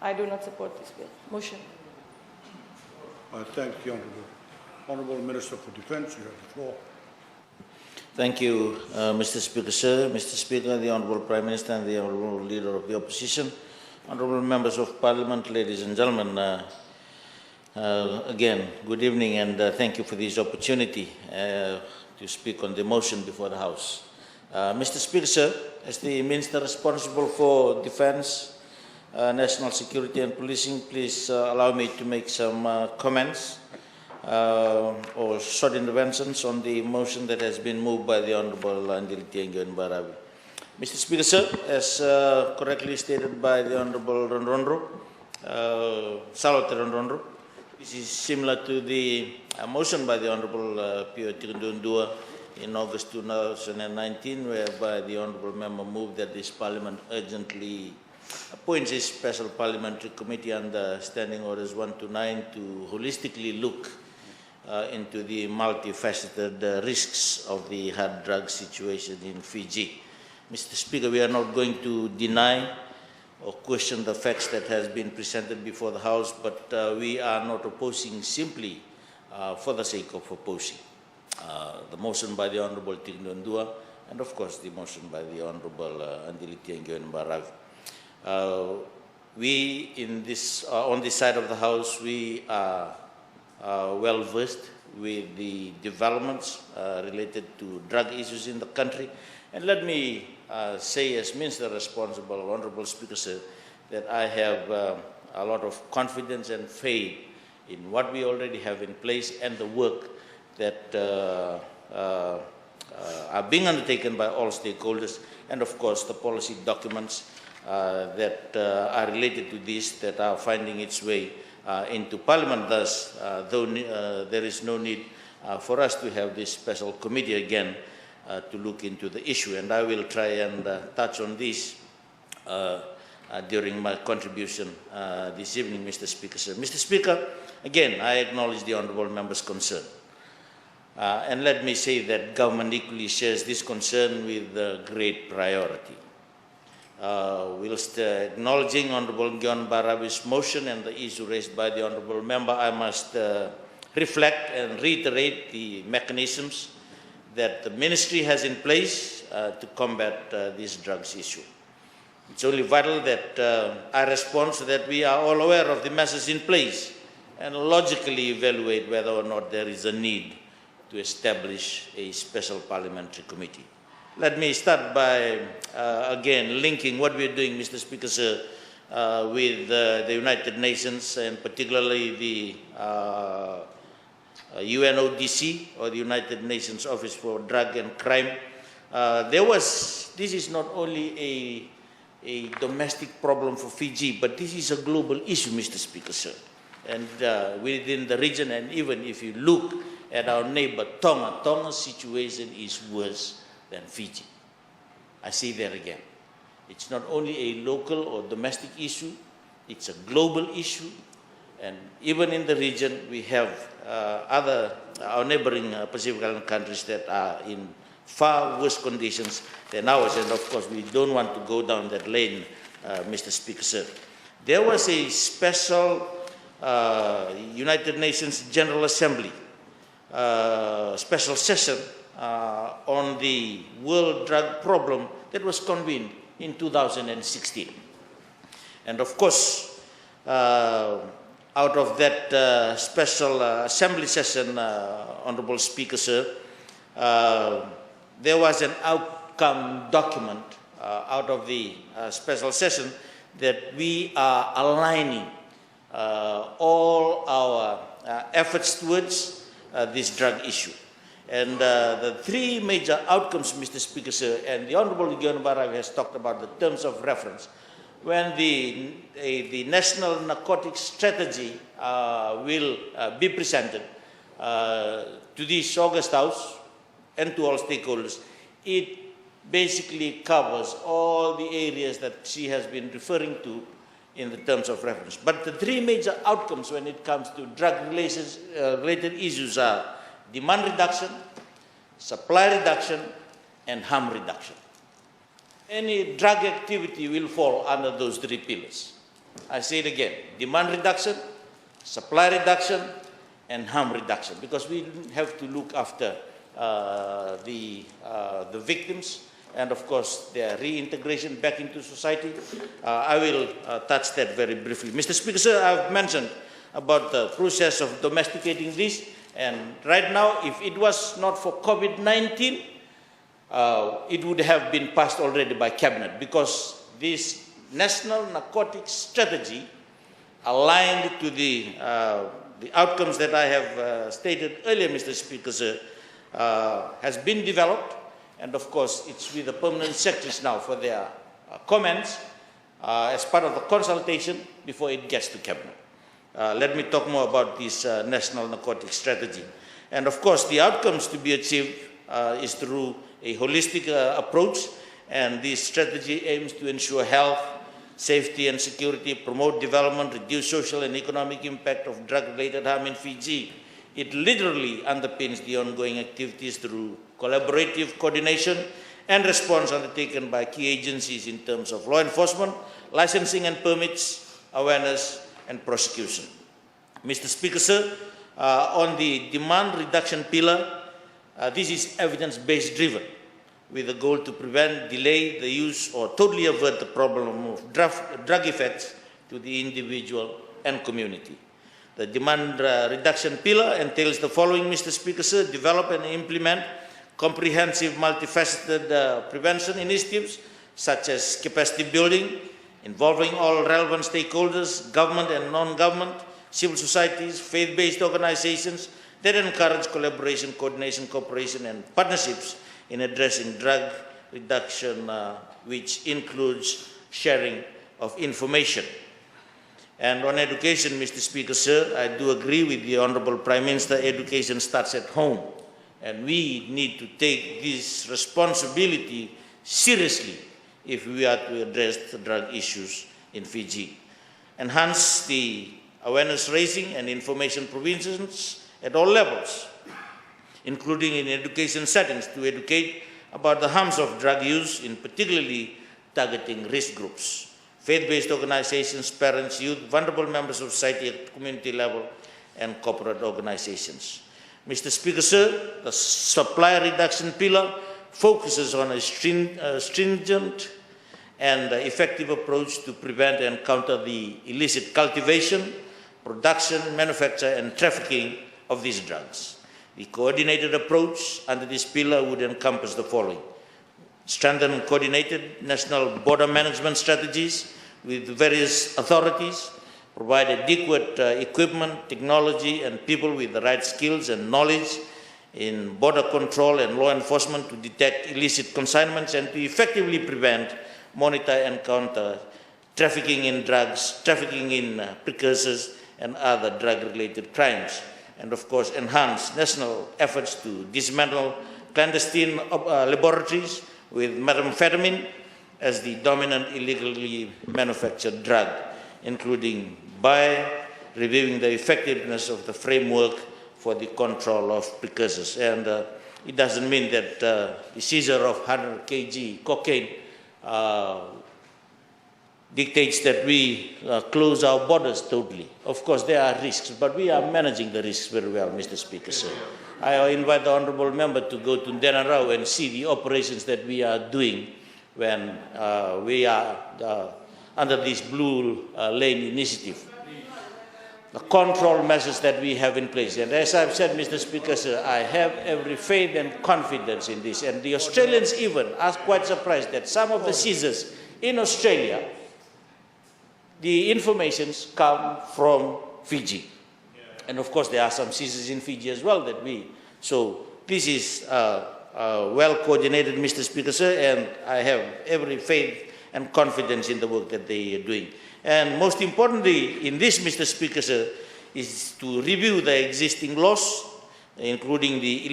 I do not support this bill. Motion. I thank the Honourable Minister for Defence. You have the floor. Thank you, Mr. Speaker, sir. Mr. Speaker, the Honourable Prime Minister and the Honourable Leader of the Opposition, Honourable Members of Parliament, ladies and gentlemen, again, good evening, and thank you for this opportunity to speak on the motion before the House. Mr. Speaker, sir, as the Minister responsible for Defence, National Security and Policing, please allow me to make some comments or short interventions on the motion that has been moved by the Honourable Litia and Barabi. Mr. Speaker, sir, as correctly stated by the Honourable Rondondro, Salvatore Rondondro, this is similar to the motion by the Honourable Pio Tirundundua in August 2019, whereby the Honourable Member moved that this Parliament urgently appoints a special parliamentary committee under Standing Orders 1 to 9 to holistically look into the multifaceted risks of the hard drug situation in Fiji. Mr. Speaker, we are not going to deny or question the facts that has been presented before the House, but we are not opposing simply for the sake of opposing. The motion by the Honourable Tirundundua and of course the motion by the Honourable Litia and Baravi. We in this, on this side of the House, we are well versed with the developments related to drug issues in the country. And let me say, as Minister responsible, Honourable Speaker, sir, that I have a lot of confidence and faith in what we already have in place and the work that are being undertaken by all stakeholders, and of course the policy documents that are related to this that are finding its way into Parliament. Thus, though there is no need for us to have this special committee again to look into the issue, and I will try and touch on this during my contribution this evening, Mr. Speaker. Sir. Mr. Speaker, again, I acknowledge the honourable member's concern. And let me say that government equally shares this concern with great priority. Whilst acknowledging Honourable Gyon Barabi's motion and the issue raised by the honourable member, I must reflect and reiterate the mechanisms that the ministry has in place to combat this drugs issue. It's only vital that I respond so that we are all aware of the measures in place and logically evaluate whether or not there is a need to establish a special parliamentary committee. Let me start by, again, linking what we're doing, Mr. Speaker, sir, with the United Nations and particularly the UNODC, or the United Nations Office for Drug and Crime. This is not only a domestic problem for Fiji, but this is a global issue, Mr. Speaker, sir. And within the region, and even if you look at our neighbor Tonga, Tonga's situation is worse than Fiji. I say that again. It's not only a local or domestic issue, it's a global issue. And even in the region, we have our neighboring Pacific Island countries that are in far worse conditions than ours. And of course, we don't want to go down that lane, Mr. Speaker, sir. There was a special United Nations General Assembly special session on the world drug problem that was convened in 2016. And of course, out of that special assembly session, Honorable Speaker, sir, there was an outcome document out of the special session that we are aligning all our efforts towards this drug issue. And the three major outcomes, Mr. Speaker, sir, and the Honourable Gyon Barabi has talked about the terms of reference. When the National Narcotics Strategy will be presented to this August House and to all stakeholders, it basically covers all the areas that she has been referring to in the terms of reference. But the three major outcomes when it comes to drug-related issues are demand reduction, supply reduction, and harm reduction. Any drug activity will fall under those three pillars. I say it again, demand reduction, supply reduction, and harm reduction, because we have to look after the victims and of course their reintegration back into society. I will touch that very briefly. Mr. Speaker, sir, I've mentioned about the process of domesticating this, and right now, if it was not for COVID-19, it would have been passed already by Cabinet, because this National Narcotics Strategy, aligned to the outcomes that I have stated earlier, Mr. Speaker, sir, has been developed, and of course it's with the permanent secretaries now for their comments as part of the consultation before it gets to Cabinet. Let me talk more about this National Narcotics Strategy. And of course the outcomes to be achieved is through a holistic approach, and this strategy aims to ensure health, safety and security, promote development, reduce social and economic impact of drug-related harm in Fiji. It literally underpins the ongoing activities through collaborative coordination and response undertaken by key agencies in terms of law enforcement, licensing and permits, awareness and prosecution. Mr. Speaker, sir, on the demand reduction pillar, this is evidence-based driven, with the goal to prevent, delay the use or totally avert the problem of drug effects to the individual and community. The demand reduction pillar entails the following, Mr. Speaker, sir: develop and implement comprehensive multifaceted prevention initiatives such as capacity building, involving all relevant stakeholders, government and non-government, civil societies, faith-based organizations that encourage collaboration, coordination, cooperation and partnerships in addressing drug reduction, which includes sharing of information. And on education, Mr. Speaker, sir, I do agree with the Honourable Prime Minister, education starts at home. And we need to take this responsibility seriously if we are to address the drug issues in Fiji. Enhance the awareness raising and information provisions at all levels, including in education settings, to educate about the harms of drug use, in particularly targeting risk groups, faith-based organizations, parents, youth, vulnerable members of society at community level, and corporate organizations. Mr. Speaker, sir, the supply reduction pillar focuses on a stringent and effective approach to prevent and counter the illicit cultivation, production, manufacture, and trafficking of these drugs. The coordinated approach under this pillar would encompass the following: strengthen and coordinated national border management strategies with various authorities, provide adequate equipment, technology, and people with the right skills and knowledge in border control and law enforcement to detect illicit consignments and to effectively prevent, monitor, and counter trafficking in drugs, trafficking in precursors, and other drug-related crimes. And of course, enhance national efforts to dismantle clandestine laboratories with methamphetamine as the dominant illegally manufactured drug, including by reviewing the effectiveness of the framework for the control of precursors. And it doesn't mean that the seizure of 100 kg cocaine dictates that we close our borders totally. Of course, there are risks, but we are managing the risks very well, Mr. Speaker, sir. I invite the Honourable Member to go to Denarau and see the operations that we are doing when we are under this Blue Lane initiative. The control measures that we have in place. And as I've said, Mr. Speaker, sir, I have every faith and confidence in this. And the Australians even are quite surprised that some of the seizures in Australia, the informations come from Fiji. And of course, there are some seizures in Fiji as well that we. So this is well coordinated, Mr. Speaker, sir, and I have every faith and confidence in the work that they are doing. And most importantly, in this, Mr. Speaker, sir, is to review the existing laws, including the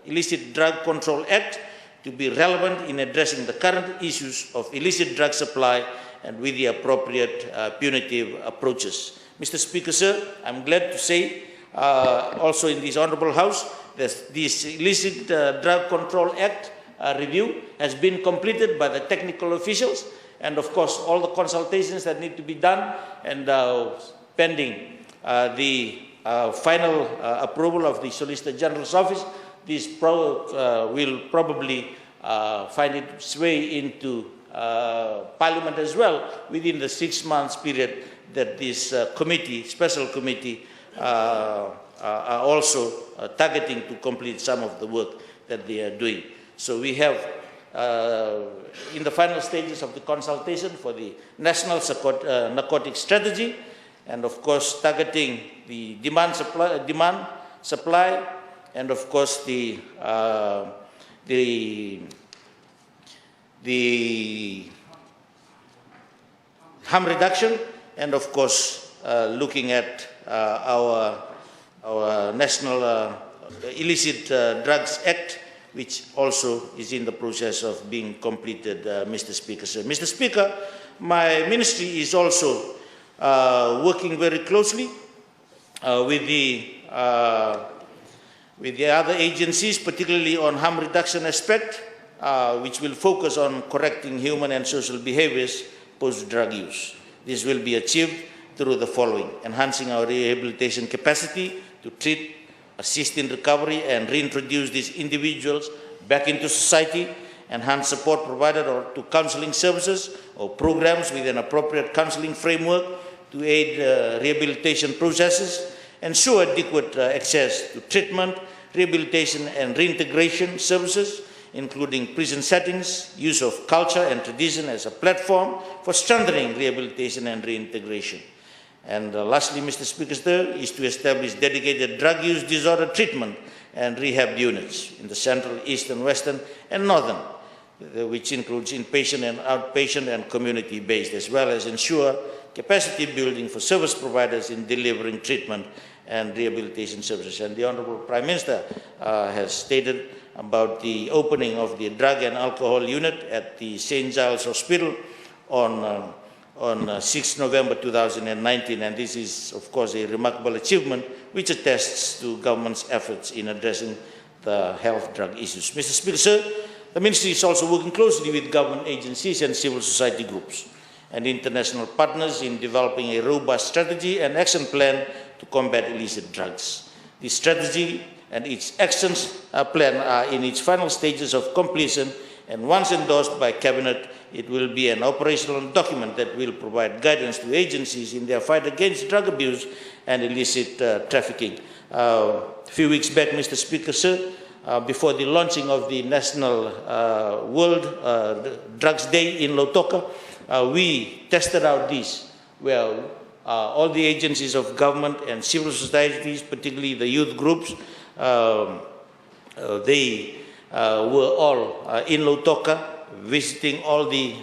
Illicit Drug Control Act, to be relevant in addressing the current issues of illicit drug supply and with the appropriate punitive approaches. Mr. Speaker, sir, I'm glad to say also in this Honourable House that this Illicit Drug Control Act review has been completed by the technical officials, and of course all the consultations that need to be done, and pending the final approval of the Solicitor General's Office, this will probably find its way into Parliament as well within the 6 months period that this committee, special committee, are also targeting to complete some of the work that they are doing. So we have in the final stages of the consultation for the National Narcotics Strategy, and of course targeting the demand, supply, and of course the harm reduction, and of course looking at our National Illicit Drugs Act, which also is in the process of being completed, Mr. Speaker. So, Mr. Speaker, my ministry is also working very closely with the other agencies, particularly on harm reduction aspect, which will focus on correcting human and social behaviors post-drug use. This will be achieved through the following: enhancing our rehabilitation capacity to treat, assist in recovery, and reintroduce these individuals back into society, enhance support provided to counseling services or programs with an appropriate counseling framework to aid rehabilitation processes, ensure adequate access to treatment, rehabilitation, and reintegration services, including prison settings, use of culture and tradition as a platform for strengthening rehabilitation and reintegration. And lastly, Mr. Speaker, sir, is to establish dedicated drug use disorder treatment and rehab units in the central, eastern, western, and northern which includes inpatient and outpatient and community-based, as well as ensure capacity building for service providers in delivering treatment and rehabilitation services. And the Honourable Prime Minister has stated about the opening of the drug and alcohol unit at the St. Giles Hospital on 6 November 2019, and this is, of course, a remarkable achievement which attests to government's efforts in addressing the health drug issues. Mr. Speaker, sir, the Ministry is also working closely with government agencies and civil society groups and international partners in developing a robust strategy and action plan to combat illicit drugs. This strategy and its actions plan are in its final stages of completion, and once endorsed by Cabinet, it will be an operational document that will provide guidance to agencies in their fight against drug abuse and illicit trafficking. A few weeks back, Mr. Speaker, sir, before the launching of the National World Drugs Day in Lautoka, we tested out this, where all the agencies of government and civil societies, particularly the youth groups, they were all in Lautoka, visiting all the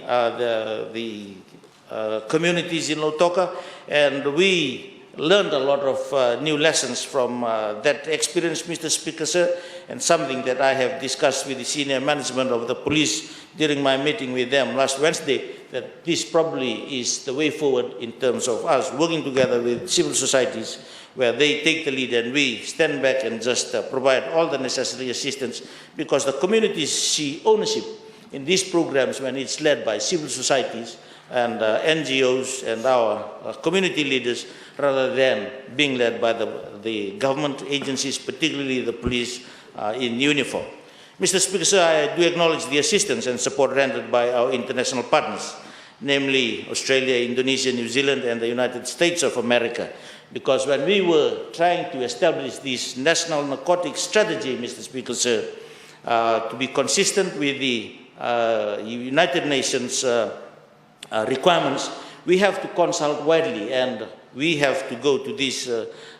communities in Lautoka, and we learned a lot of new lessons from that experience, Mr. Speaker, sir, and something that I have discussed with the senior management of the police during my meeting with them last Wednesday, that this probably is the way forward in terms of us working together with civil societies, where they take the lead and we stand back and just provide all the necessary assistance, because the communities see ownership in these programs when it's led by civil societies and NGOs and our community leaders, rather than being led by the government agencies, particularly the police in uniform. Mr. Speaker, sir, I do acknowledge the assistance and support rendered by our international partners, namely Australia, Indonesia, New Zealand, and the United States of America. Because when we were trying to establish this national narcotics strategy, Mr. Speaker, sir, to be consistent with the United Nations requirements, we have to consult widely, and we have to go to these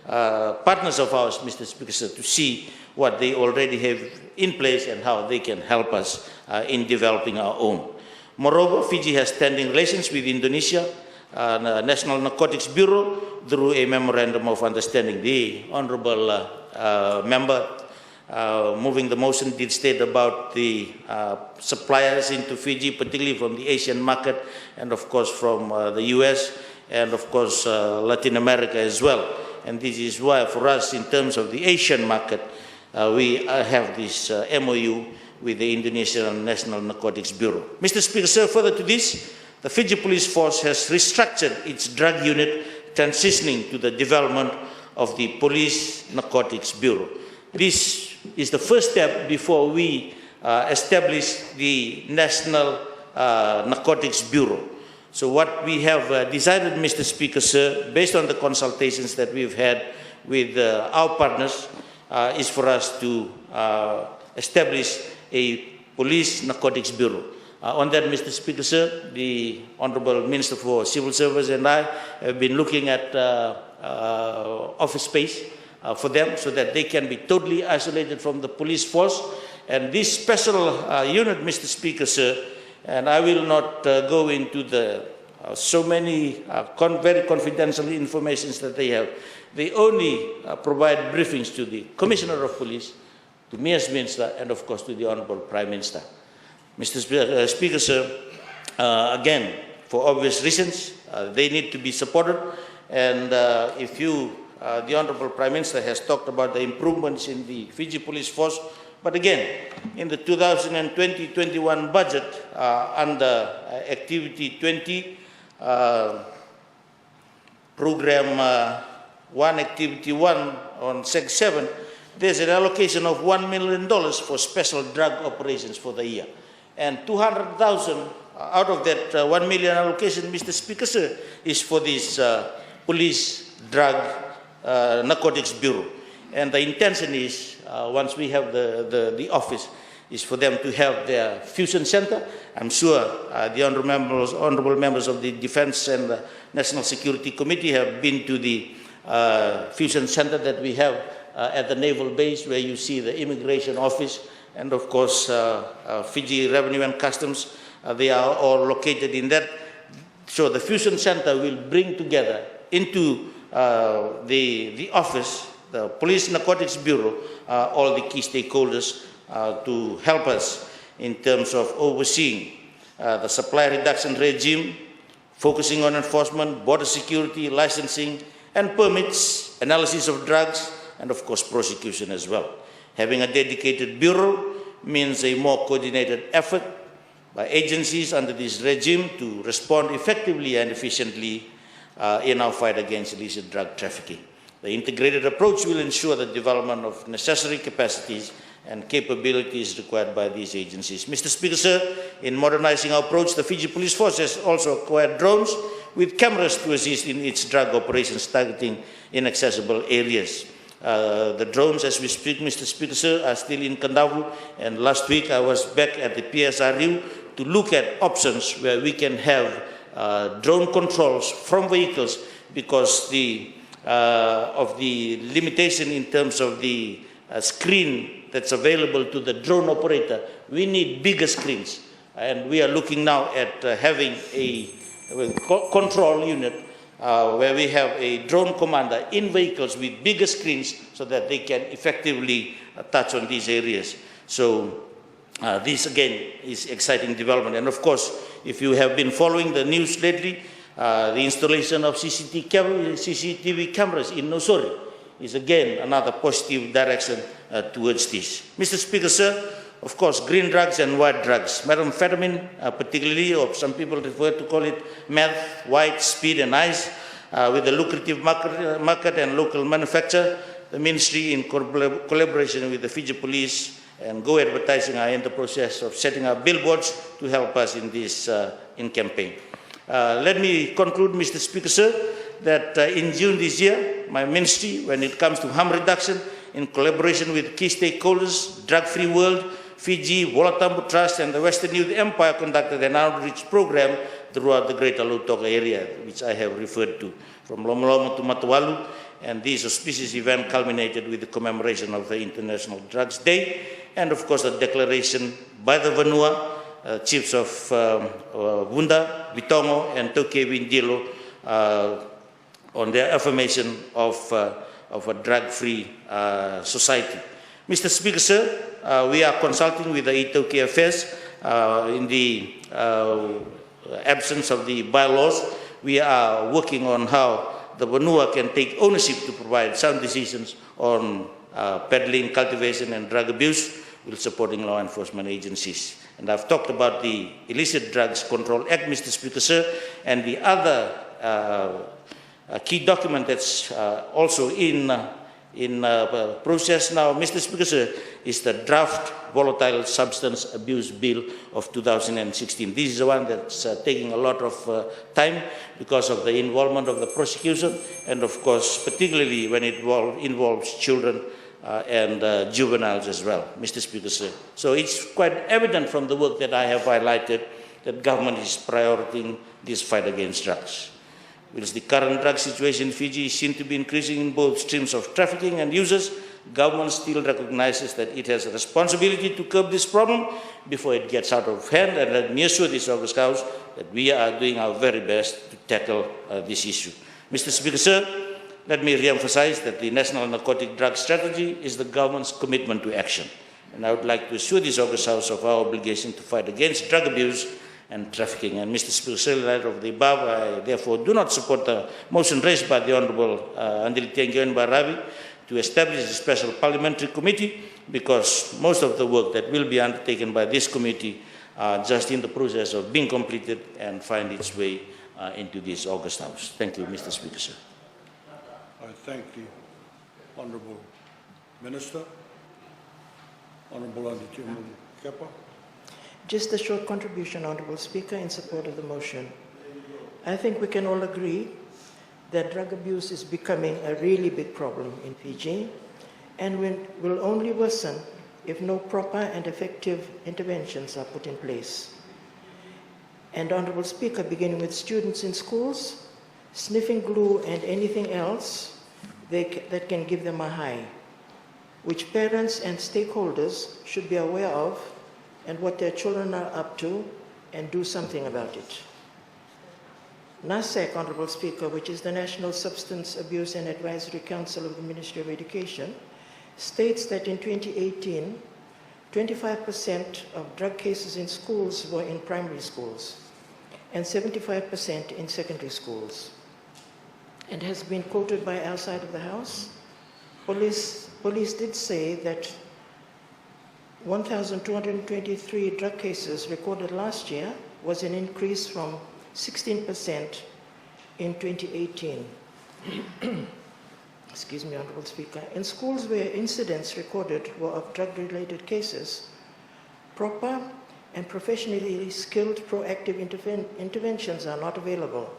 partners of ours, Mr. Speaker, sir, to see what they already have in place and how they can help us in developing our own. Moreover, Fiji has standing relations with Indonesia, National Narcotics Bureau, through a memorandum of understanding. The Honourable member moving the motion did state about the suppliers into Fiji, particularly from the Asian market, and of course from the US, and of course Latin America as well. And this is why for us, in terms of the Asian market, we have this MOU with the Indonesian National Narcotics Bureau. Mr. Speaker, sir, further to this, the Fiji Police Force has restructured its drug unit, transitioning to the development of the Police Narcotics Bureau. This is the first step before we establish the National Narcotics Bureau. So what we have decided, Mr. Speaker, sir, based on the consultations that we've had with our partners, is for us to establish a Police Narcotics Bureau. On that, Mr. Speaker, sir, the Honourable Minister for Civil Service and I have been looking at office space for them, so that they can be totally isolated from the police force. And this special unit, Mr. Speaker, sir, and I will not go into the so many very confidential information that they have. They only provide briefings to the Commissioner of Police, to me as Minister, and of course to the Honourable Prime Minister. Mr. Speaker, sir, again, for obvious reasons, they need to be supported. And if you, the Honourable Prime Minister has talked about the improvements in the Fiji Police Force, but again, in the 2020-21 budget, under Activity 20, Program 1, Activity 1 on Seg 7, there's an allocation of $1 million for special drug operations for the year. And 200,000 out of that 1 million allocation, Mr. Speaker, sir, is for this Police Drug Narcotics Bureau. And the intention is, once we have the office, is for them to have their fusion center. I'm sure the honourable members of the Defence and the National Security Committee have been to the fusion center that we have at the naval base, where you see the immigration office, and of course Fiji Revenue and Customs. They are all located in that. So the Fusion Center will bring together into the office, the Police Narcotics Bureau, all the key stakeholders to help us in terms of overseeing the supply reduction regime, focusing on enforcement, border security, licensing, and permits, analysis of drugs, and of course prosecution as well. Having a dedicated bureau means a more coordinated effort by agencies under this regime to respond effectively and efficiently in our fight against illicit drug trafficking. The integrated approach will ensure the development of necessary capacities and capabilities required by these agencies. Mr. Speaker, sir, in modernizing our approach, the Fiji Police Force has also acquired drones with cameras to assist in its drug operations targeting inaccessible areas. The drones, as we speak, Mr. Speaker, sir, are still in Kandavu, and last week I was back at the PSRU to look at options where we can have drone controls from vehicles because of the limitation in terms of the screen that's available to the drone operator. We need bigger screens, and we are looking now at having a control unit where we have a drone commander in vehicles with bigger screens so that they can effectively touch on these areas. So this again is exciting development. And of course, if you have been following the news lately, the installation of CCTV cameras in Nosori is again another positive direction towards this. Mr. Speaker, sir, of course, green drugs and white drugs, methamphetamine particularly, or some people refer to call it meth, white, speed and ice, with a lucrative market and local manufacture. The Ministry, in collaboration with the Fiji Police and Go Advertising, are in the process of setting up billboards to help us in this campaign. Let me conclude, Mr. Speaker, sir, that in June this year, my ministry, when it comes to harm reduction, in collaboration with key stakeholders, Drug Free World, Fiji, Volatile Trust, and the Western Youth Empire, conducted an outreach program throughout the Greater Lautoka area, which I have referred to, from Lomolomo to Matawalu, and this auspicious event culminated with the commemoration of the International Drugs Day, and of course the declaration by the Vanua chiefs of Wunda, Vitongo, and Toke Windilo on their affirmation of a drug-free society. Mr. Speaker, sir, we are consulting with the Itoke Affairs in the absence of the bylaws. We are working on how the Vanua can take ownership to provide sound decisions on peddling, cultivation, and drug abuse, while supporting law enforcement agencies. And I've talked about the Illicit Drugs Control Act, Mr. Speaker, sir, and the other key document that's also in process now, Mr. Speaker, sir, is the draft Volatile Substance Abuse Bill of 2016. This is the one that's taking a lot of time because of the involvement of the prosecution, and of course, particularly when it involves children and juveniles as well, Mr. Speaker, sir. So it's quite evident from the work that I have highlighted that government is prioritizing this fight against drugs. Whilst the current drug situation in Fiji seems to be increasing in both streams of trafficking and users, government still recognizes that it has a responsibility to curb this problem before it gets out of hand, and let me assure this August House that we are doing our very best to tackle this issue. Mr. Speaker, sir, let me re-emphasize that the National Narcotic Drug Strategy is the government's commitment to action, and I would like to assure this August House of our obligation to fight against drug abuse and trafficking. And Mr. Speaker, in light of the above, I therefore do not support the motion raised by the Honourable Litia and by Ravi to establish a special parliamentary committee, because most of the work that will be undertaken by this committee are just in the process of being completed and find its way into this August House. Thank you, Mr. Speaker, sir. I thank the Honourable Minister. Honourable Litia Kepa. Just a short contribution, Honourable Speaker, in support of the motion. I think we can all agree that drug abuse is becoming a really big problem in Fiji, and will only worsen if no proper and effective interventions are put in place. And Honourable Speaker, beginning with students in schools, sniffing glue and anything else that can give them a high. which parents and stakeholders should be aware of and what their children are up to and do something about it. NASAC, Honorable Speaker, which is the National Substance Abuse and Advisory Council of the Ministry of Education, states that in 2018, 25% of drug cases in schools were in primary schools and 75% in secondary schools. And has been quoted by our side of the House, police did say that 1,223 drug cases recorded last year was an increase from 16% in 2018. Excuse me, Honorable Speaker. In schools where incidents recorded were of drug-related cases, proper and professionally skilled proactive interventions are not available,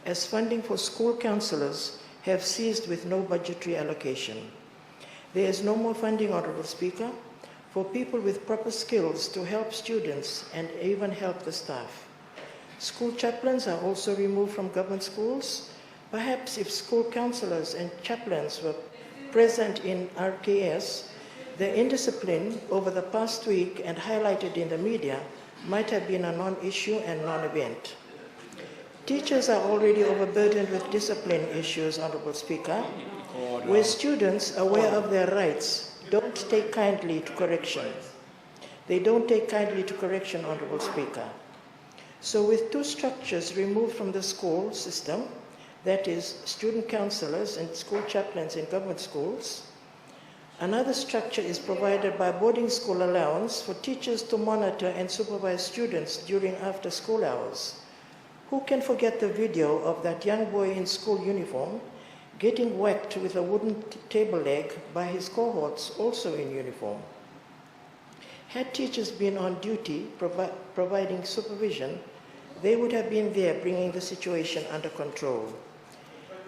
as funding for school counselors have ceased with no budgetary allocation. There is no more funding, Honorable Speaker, for people with proper skills to help students and even help the staff. School chaplains are also removed from government schools. Perhaps if school counselors and chaplains were present in RKS, the indiscipline over the past week and highlighted in the media might have been a non-issue and non-event. Teachers are already overburdened with discipline issues, Honorable Speaker, where students, aware of their rights, don't take kindly to correction. They don't take kindly to correction, Honorable Speaker. So with two structures removed from the school system, that is, student counselors and school chaplains in government schools, another structure is provided by boarding school allowance for teachers to monitor and supervise students during after-school hours. Who can forget the video of that young boy in school uniform getting whacked with a wooden table leg by his cohorts also in uniform? Had teachers been on duty providing supervision, they would have been there bringing the situation under control.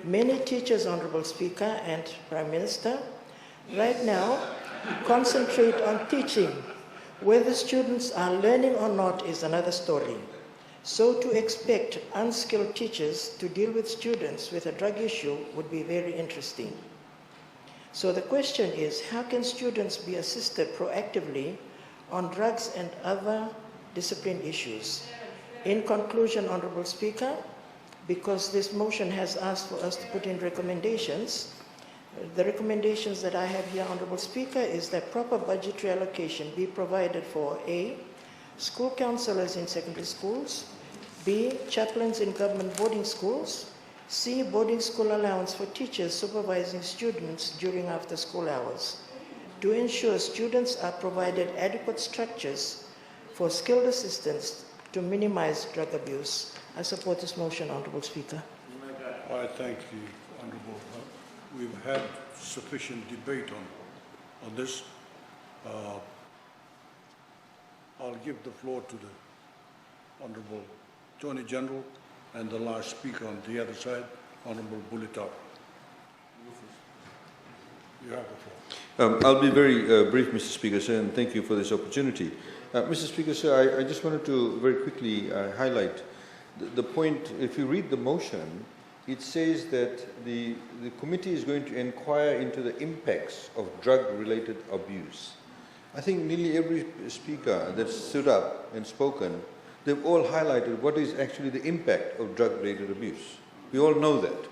Many teachers, Honorable Speaker and Prime Minister, right now concentrate on teaching. Whether students are learning or not is another story. So to expect unskilled teachers to deal with students with a drug issue would be very interesting. So the question is, how can students be assisted proactively on drugs and other discipline issues? In conclusion, Honorable Speaker, because this motion has asked for us to put in recommendations, the recommendations that I have here, Honorable Speaker, is that proper budgetary allocation be provided for A, school counselors in secondary schools, B, chaplains in government boarding schools, C, boarding school allowance for teachers supervising students during after-school hours, to ensure students are provided adequate structures for skilled assistance to minimize drug abuse. I support this motion, Honorable Speaker. I thank the Honourable. We've had sufficient debate on this. I'll give the floor to the Honourable Attorney General and the last speaker on the other side, Honourable Volatile. You have the floor. I'll be very brief, Mr. Speaker, sir, and thank you for this opportunity. Mr. Speaker, sir, I just wanted to very quickly highlight the point. If you read the motion, it says that the committee is going to inquire into the impacts of drug-related abuse. I think nearly every speaker that stood up and spoken, they've all highlighted what is actually the impact of drug-related abuse. We all know that.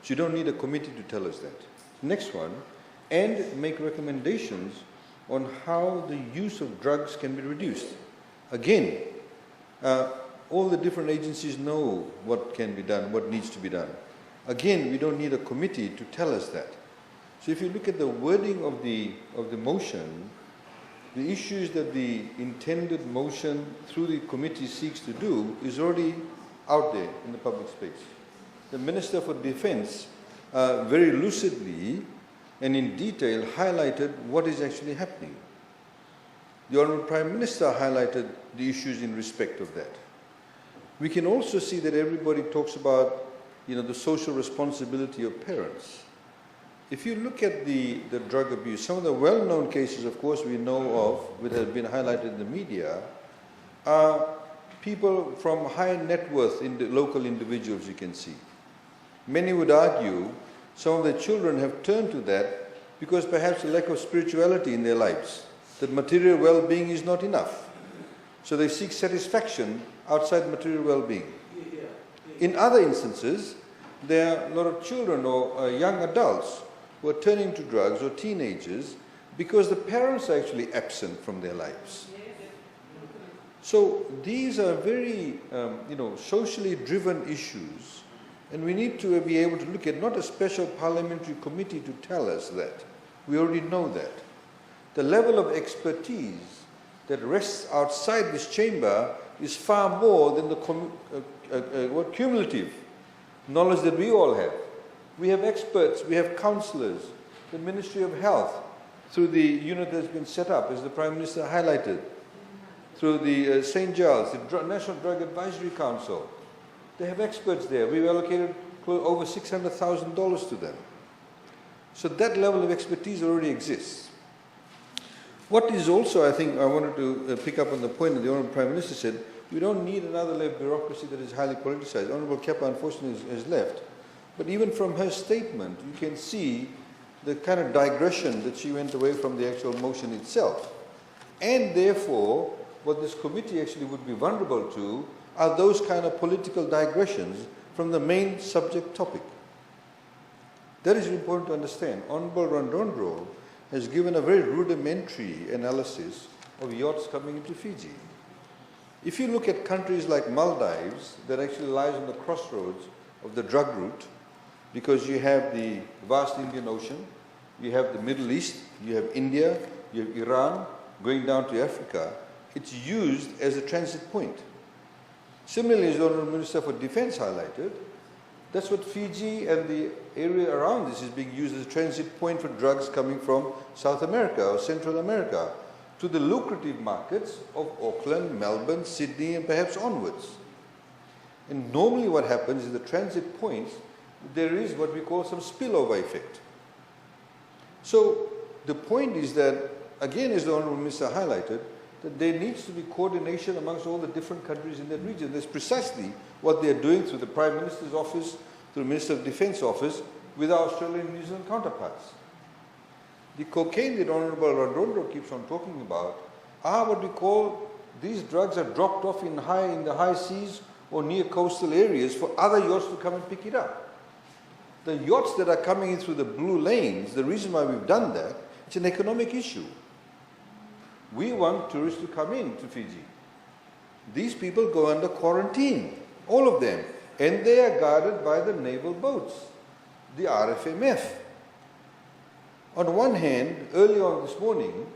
So you don't need a committee to tell us that. Next one, and make recommendations on how the use of drugs can be reduced. Again, all the different agencies know what can be done, what needs to be done. Again, we don't need a committee to tell us that. So if you look at the wording of the motion, the issues that the intended motion through the committee seeks to do is already out there in the public space. The Minister for Defence very lucidly and in detail highlighted what is actually happening. The Honourable Prime Minister highlighted the issues in respect of that. We can also see that everybody talks about, the social responsibility of parents. If you look at the drug abuse, some of the well-known cases, of course, we know of, which have been highlighted in the media, are people from high net worth local individuals, you can see. Many would argue some of the children have turned to that because perhaps a lack of spirituality in their lives, that material well-being is not enough. So they seek satisfaction outside material well-being. In other instances, there are a lot of children or young adults who are turning to drugs, or teenagers, because the parents are actually absent from their lives. So these are very, socially driven issues, and we need to be able to look at not a special parliamentary committee to tell us that. We already know that. The level of expertise that rests outside this chamber is far more than the cumulative knowledge that we all have. We have experts, we have counsellors, the Ministry of Health, through the unit that's been set up, as the Prime Minister highlighted, through the St. Giles, the National Drug Advisory Council. They have experts there. We've allocated over $600,000 to them. So that level of expertise already exists. What is also, I think, I wanted to pick up on the point that the Honourable Prime Minister said, we don't need another layer of bureaucracy that is highly politicized. Honourable Kepa, unfortunately, has left. But even from her statement, you can see the kind of digression that she went away from the actual motion itself. And therefore, what this committee actually would be vulnerable to are those kind of political digressions from the main subject topic. That is important to understand. Honourable Randondro has given a very rudimentary analysis of yachts coming into Fiji. If you look at countries like Maldives, that actually lies on the crossroads of the drug route, because you have the vast Indian Ocean, you have the Middle East, you have India, you have Iran, going down to Africa, it's used as a transit point. Similarly, as the Honourable Minister for Defence highlighted, that's what Fiji and the area around this is being used as a transit point for drugs coming from South America or Central America to the lucrative markets of Auckland, Melbourne, Sydney, and perhaps onwards. And normally what happens is the transit points, there is what we call some spillover effect. So the point is that, again, as the Honourable Minister highlighted, that there needs to be coordination amongst all the different countries in that region. That's precisely what they're doing through the Prime Minister's office, through the Minister of Defence office, with our Australian and New Zealand counterparts. The cocaine that Honourable Randondro keeps on talking about are what we call, these drugs are dropped off in the high seas or near coastal areas for other yachts to come and pick it up. The yachts that are coming in through the blue lanes, the reason why we've done that, it's an economic issue. We want tourists to come in to Fiji. These people go under quarantine, all of them, and they are guarded by the naval boats, the RFMF. On one hand, early on this morning,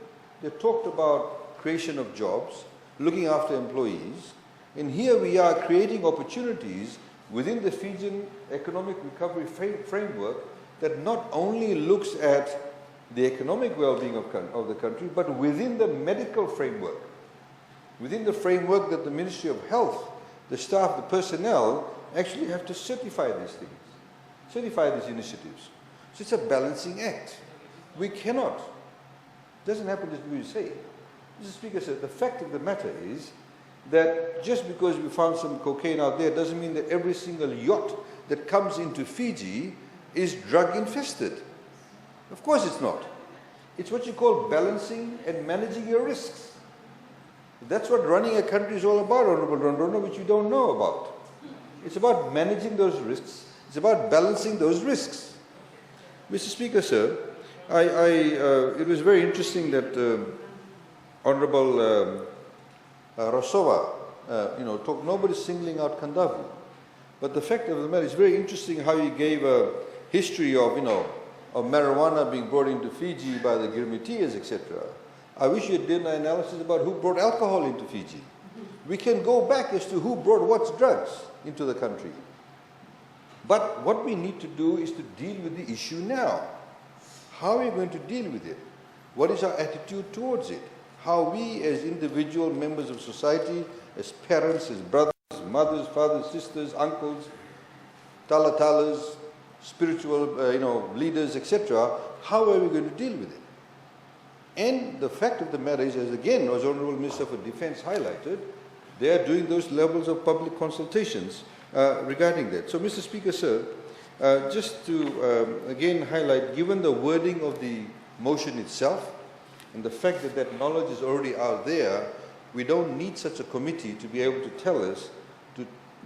they talked about creation of jobs, looking after employees, and here we are creating opportunities within the Fijian economic recovery framework that not only looks at the economic well-being of the country, but within the medical framework, within the framework that the Ministry of Health, the staff, the personnel, actually have to certify these things, certify these initiatives. So it's a balancing act. We cannot, it doesn't happen just because we say. Mr. Speaker said, the fact of the matter is that just because we found some cocaine out there doesn't mean that every single yacht that comes into Fiji is drug infested. Of course it's not. It's what you call balancing and managing your risks. That's what running a country is all about, Honourable Randondro, which you don't know about. It's about managing those risks. It's about balancing those risks. Mr. Speaker, sir, it was very interesting that Honourable Rosova, talked, nobody's singling out Kandavu. But the fact of the matter is very interesting how he gave a history of, of marijuana being brought into Fiji by the Girmitias, etc. I wish you did an analysis about who brought alcohol into Fiji. We can go back as to who brought what drugs into the country. But what we need to do is to deal with the issue now. How are we going to deal with it? What is our attitude towards it? How we as individual members of society, as parents, as brothers, mothers, fathers, sisters, uncles, talatalas, spiritual leaders, etc., how are we going to deal with it? And the fact of the matter is, as again, as Honourable Minister for Defence highlighted, they are doing those levels of public consultations regarding that. So, Mr. Speaker, sir, Just to again highlight, given the wording of the motion itself and the fact that that knowledge is already out there, we don't need such a committee to be able to tell us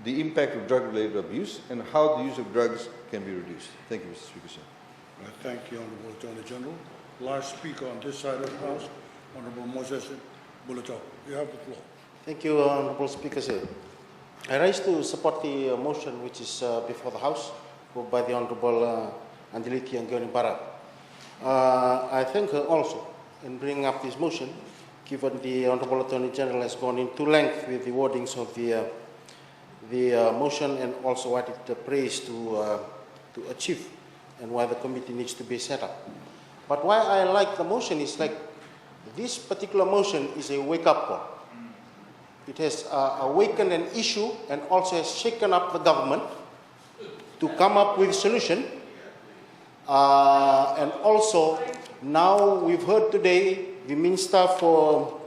the impact of drug-related abuse and how the use of drugs can be reduced. Thank you, Mr. Speaker, sir. Thank you, Honorable Attorney General. Last speaker on this side of the House, Honorable Moses Volatile. You have the floor. Thank you, Honorable Speaker, sir. I rise to support the motion which is before the House by the Honorable Litia and Barat. I think also in bringing up this motion, given the Honorable Attorney General has gone into length with the wordings of the motion and also what it prays to achieve and why the committee needs to be set up. But why I like the motion is like this particular motion is a wake-up call. It has awakened an issue and also has shaken up the government to come up with a solution. And also, now we've heard today the Minister for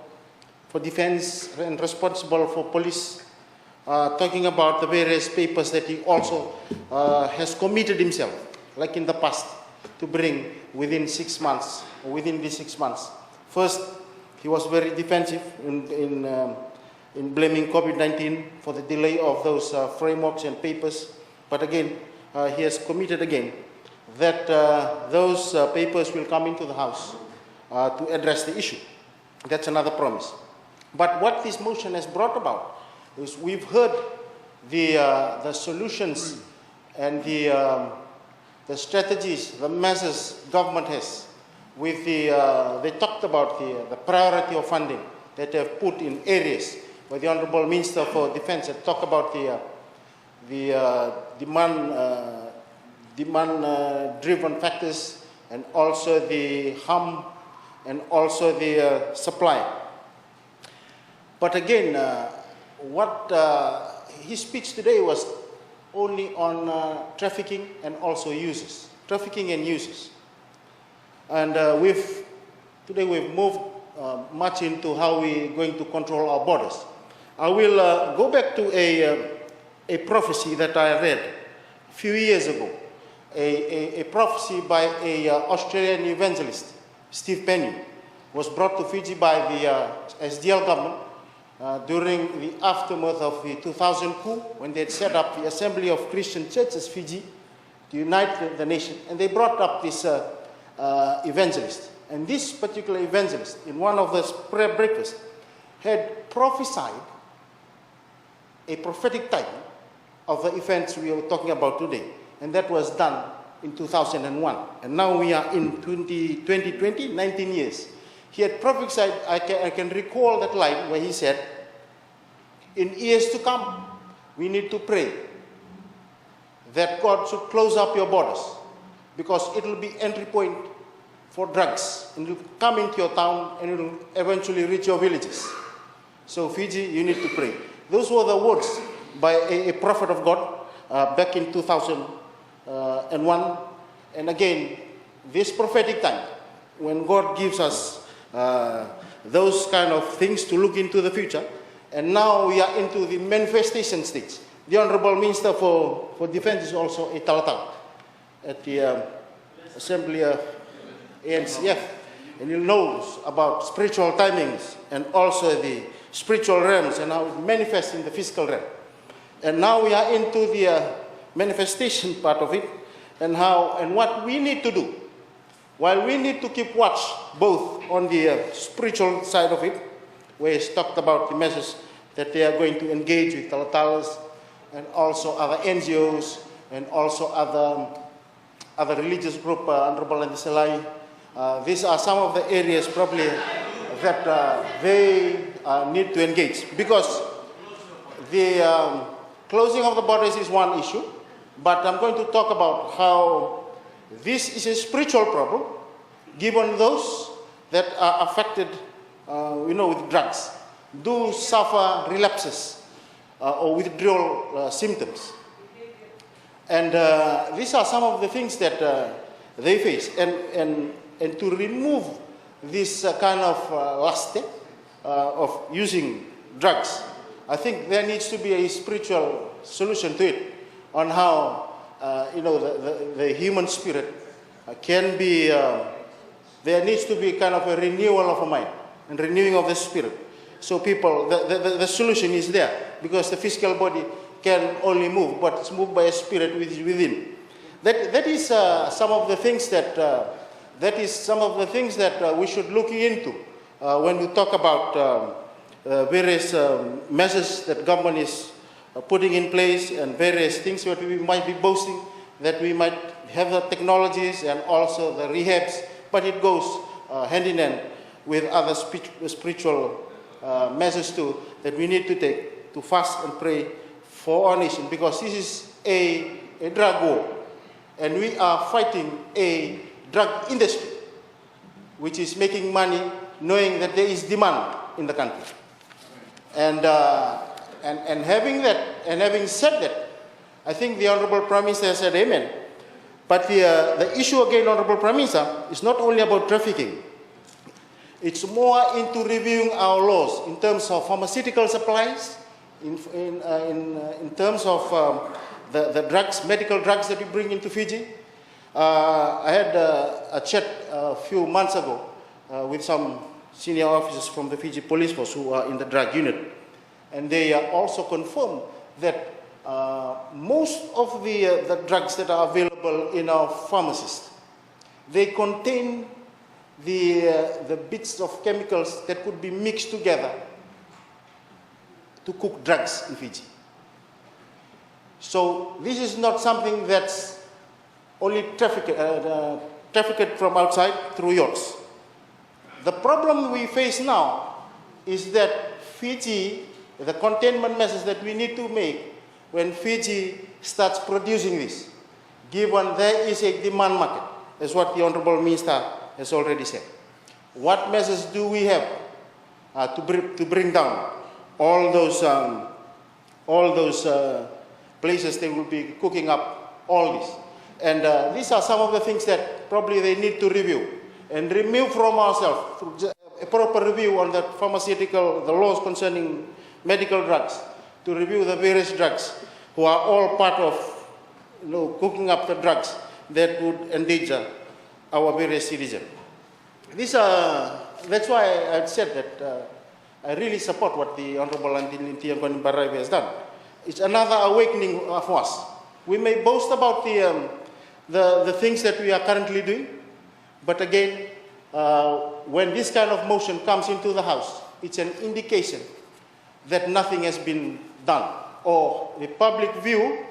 Defense and responsible for police talking about the various papers that he also has committed himself, like in the past, to bring within 6 months, or within these 6 months. First, he was very defensive in blaming COVID-19 for the delay of those frameworks and papers. But again, he has committed again that those papers will come into the House to address the issue. That's another promise. But what this motion has brought about is we've heard the solutions and the strategies, the measures government has with they talked about the priority of funding that they have put in areas where the Honorable Minister for Defense had talked about the demand-driven factors and also the harm and also the supply. But again, what his speech today was only on trafficking and also uses, trafficking and uses. And today we've moved much into how we're going to control our borders. I will go back to a prophecy that I read a few years ago, a prophecy by an Australian evangelist, Steve Penny, was brought to Fiji by the SDL government during the aftermath of the 2000 coup, when they had set up the Assembly of Christian Churches Fiji to unite the nation, and they brought up this evangelist. And this particular evangelist, in one of those prayer breakfasts, had prophesied a prophetic time of the events we are talking about today. And that was done in 2001. And now we are in 2020, 19 years. He had prophesied, I can recall that line where he said, in years to come, we need to pray that God should close up your borders, because it will be entry point for drugs, and it will come into your town and it will eventually reach your villages. So Fiji, you need to pray. Those were the words by a prophet of God back in 2001. And again, this prophetic time, when God gives us those kind of things to look into the future, and now we are into the manifestation stage. The Honorable Minister for Defense is also a Talatang at the Assembly of ANCF, and he knows about spiritual timings and also the spiritual realms and how it manifests in the physical realm. And now we are into the manifestation part of it, and what we need to do. While we need to keep watch both on the spiritual side of it, where it's talked about the measures that they are going to engage with Talatalas and also other NGOs and also other religious group, Honorable Andisalai. These are some of the areas probably that they need to engage, because the closing of the borders is one issue, but I'm going to talk about how this is a spiritual problem, given those that are affected with drugs, do suffer relapses or withdrawal symptoms. And these are some of the things that they face. And to remove this kind of lust of using drugs, I think there needs to be a spiritual solution to it, on how the human spirit can be, there needs to be kind of a renewal of a mind and renewing of the spirit. So people, the solution is there, because the physical body can only move, but it's moved by a spirit which is within. That is some of the things that we should look into when we talk about various measures that government is putting in place, and various things that we might be boasting, that we might have the technologies and also the rehabs, but it goes hand in hand with other spiritual measures too that we need to take to fast and pray for our nation, because this is a drug war, and we are fighting a drug industry which is making money knowing that there is demand in the country. And having said that, I think the Honorable Prime Minister said amen. But the issue again, Honorable Prime Minister, is not only about trafficking. It's more into reviewing our laws in terms of pharmaceutical supplies, in terms of the drugs, medical drugs that we bring into Fiji. I had a chat a few months ago with some senior officers from the Fiji Police Force who are in the drug unit, and they also confirmed that most of the drugs that are available in our pharmacies, they contain the bits of chemicals that could be mixed together to cook drugs in Fiji. So this is not something that's only trafficked from outside through yachts. The problem we face now is that Fiji, the containment measures that we need to make when Fiji starts producing this, given there is a demand market, as what the Honorable Minister has already said. What measures do we have to bring down all those places they will be cooking up all this? And these are some of the things that probably they need to review and remove from ourselves through a proper review on the pharmaceutical, the laws concerning medical drugs, to review the various drugs who are all part of cooking up the drugs that would endanger our various citizens. That's why I said that I really support what the Honorable Litia has done. It's another awakening for us. We may boast about the things that we are currently doing, but again, when this kind of motion comes into the House, it's an indication that nothing has been done, or the public view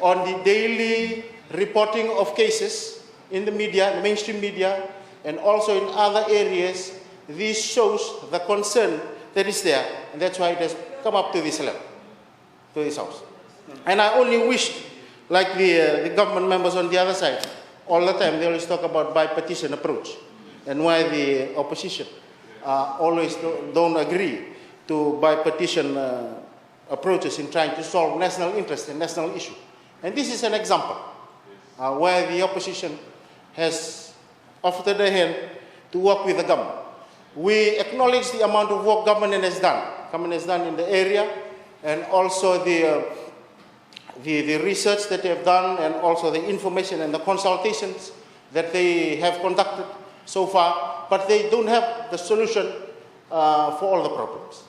on the daily reporting of cases in the media, the mainstream media, and also in other areas. This shows the concern that is there, and that's why it has come up to this level, to this House. And I only wish, like the government members on the other side, all the time they always talk about bipartisan approach, and why the opposition always don't agree to bipartisan approaches in trying to solve national interest and national issue. And this is an example where the opposition has offered a hand to work with the government. We acknowledge the amount of work government has done in the area, and also the research that they have done, and also the information and the consultations that they have conducted so far, but they don't have the solution for all the problems.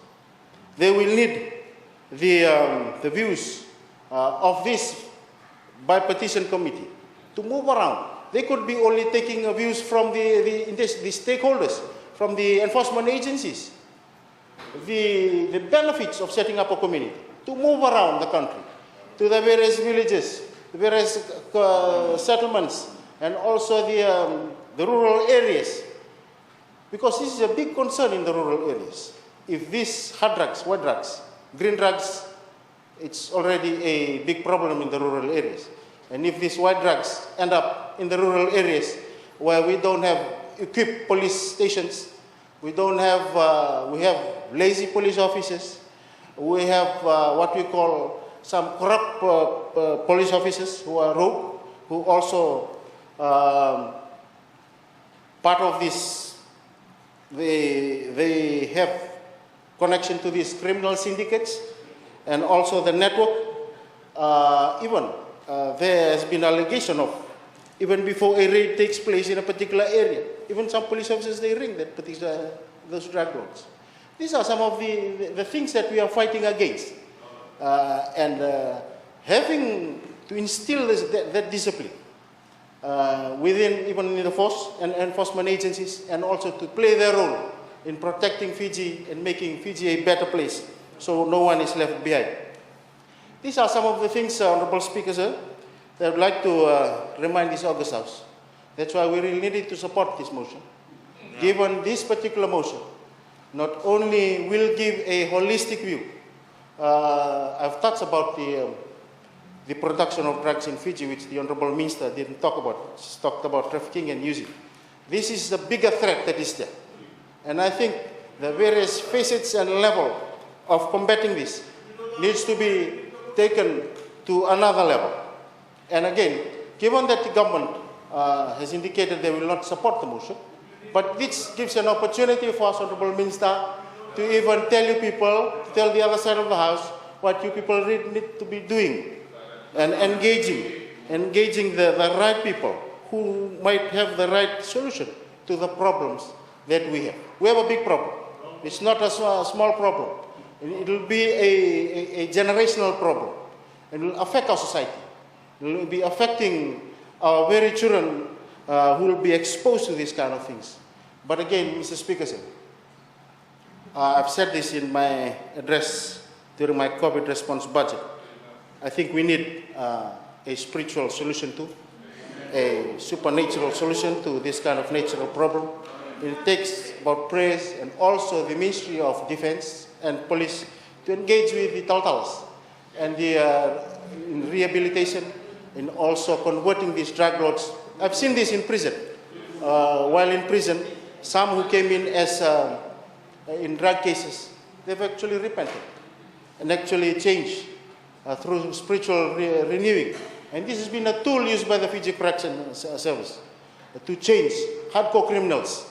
They will need the views of this bipartisan committee to move around. They could be only taking views from the stakeholders, from the enforcement agencies, the benefits of setting up a community, to move around the country, to the various villages, the various settlements, and also the rural areas. Because this is a big concern in the rural areas. If these hard drugs, white drugs, green drugs, it's already a big problem in the rural areas. And if these white drugs end up in the rural areas where we don't have equipped police stations, we have lazy police officers, we have what we call some corrupt police officers who are rogue, who also part of this, they have connection to these criminal syndicates and also the network. there has been allegation of, even before a raid takes place in a particular area, even some police officers, they ring that particular, those drug lords. These are some of the things that we are fighting against. Having to instill that discipline within even in the force and enforcement agencies, and also to play their role in protecting Fiji and making Fiji a better place so no one is left behind. These are some of the things, Honorable Speaker, sir, that I would like to remind this August House. That's why we really needed to support this motion. Given this particular motion, not only will give a holistic view, I've touched about the production of drugs in Fiji, which the Honorable Minister didn't talk about. She's talked about trafficking and using. This is the bigger threat that is there. And I think the various facets and level of combating this needs to be taken to another level. And again, given that the government has indicated they will not support the motion, but this gives an opportunity for us, Honorable Minister, to even tell you people, to tell the other side of the House what you people really need to be doing and engaging the right people who might have the right solution to the problems that we have. We have a big problem. It's not a small problem. It will be a generational problem. It will affect our society. It will be affecting our very children who will be exposed to these kind of things. But again, Mr. Speaker, sir, I've said this in my address during my COVID response budget. I think we need a spiritual solution to, a supernatural solution to this kind of natural problem. It takes about prayers and also the Ministry of Defense and Police to engage with the Volatile and the in rehabilitation and also converting these drug lords. I've seen this in prison. While in prison, some who came in as in drug cases, they've actually repented and actually changed through spiritual renewing. And this has been a tool used by the Fiji Correction Service to change hardcore criminals.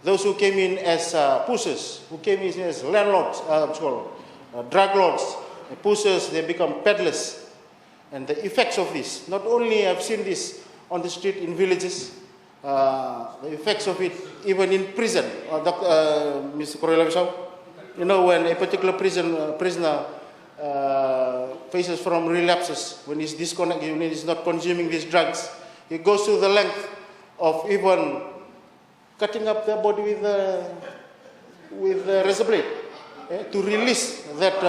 Those who came in as pushers, who came in as landlords, drug lords, pushers, they become peddlers. And the effects of this, not only I've seen this on the street in villages, the effects of it even in prison. Mr. Correlabisau, you know, when a particular prisoner faces from relapses, when he's disconnected, when he's not consuming these drugs, he goes to the length of even cutting up their body with a razor blade to release that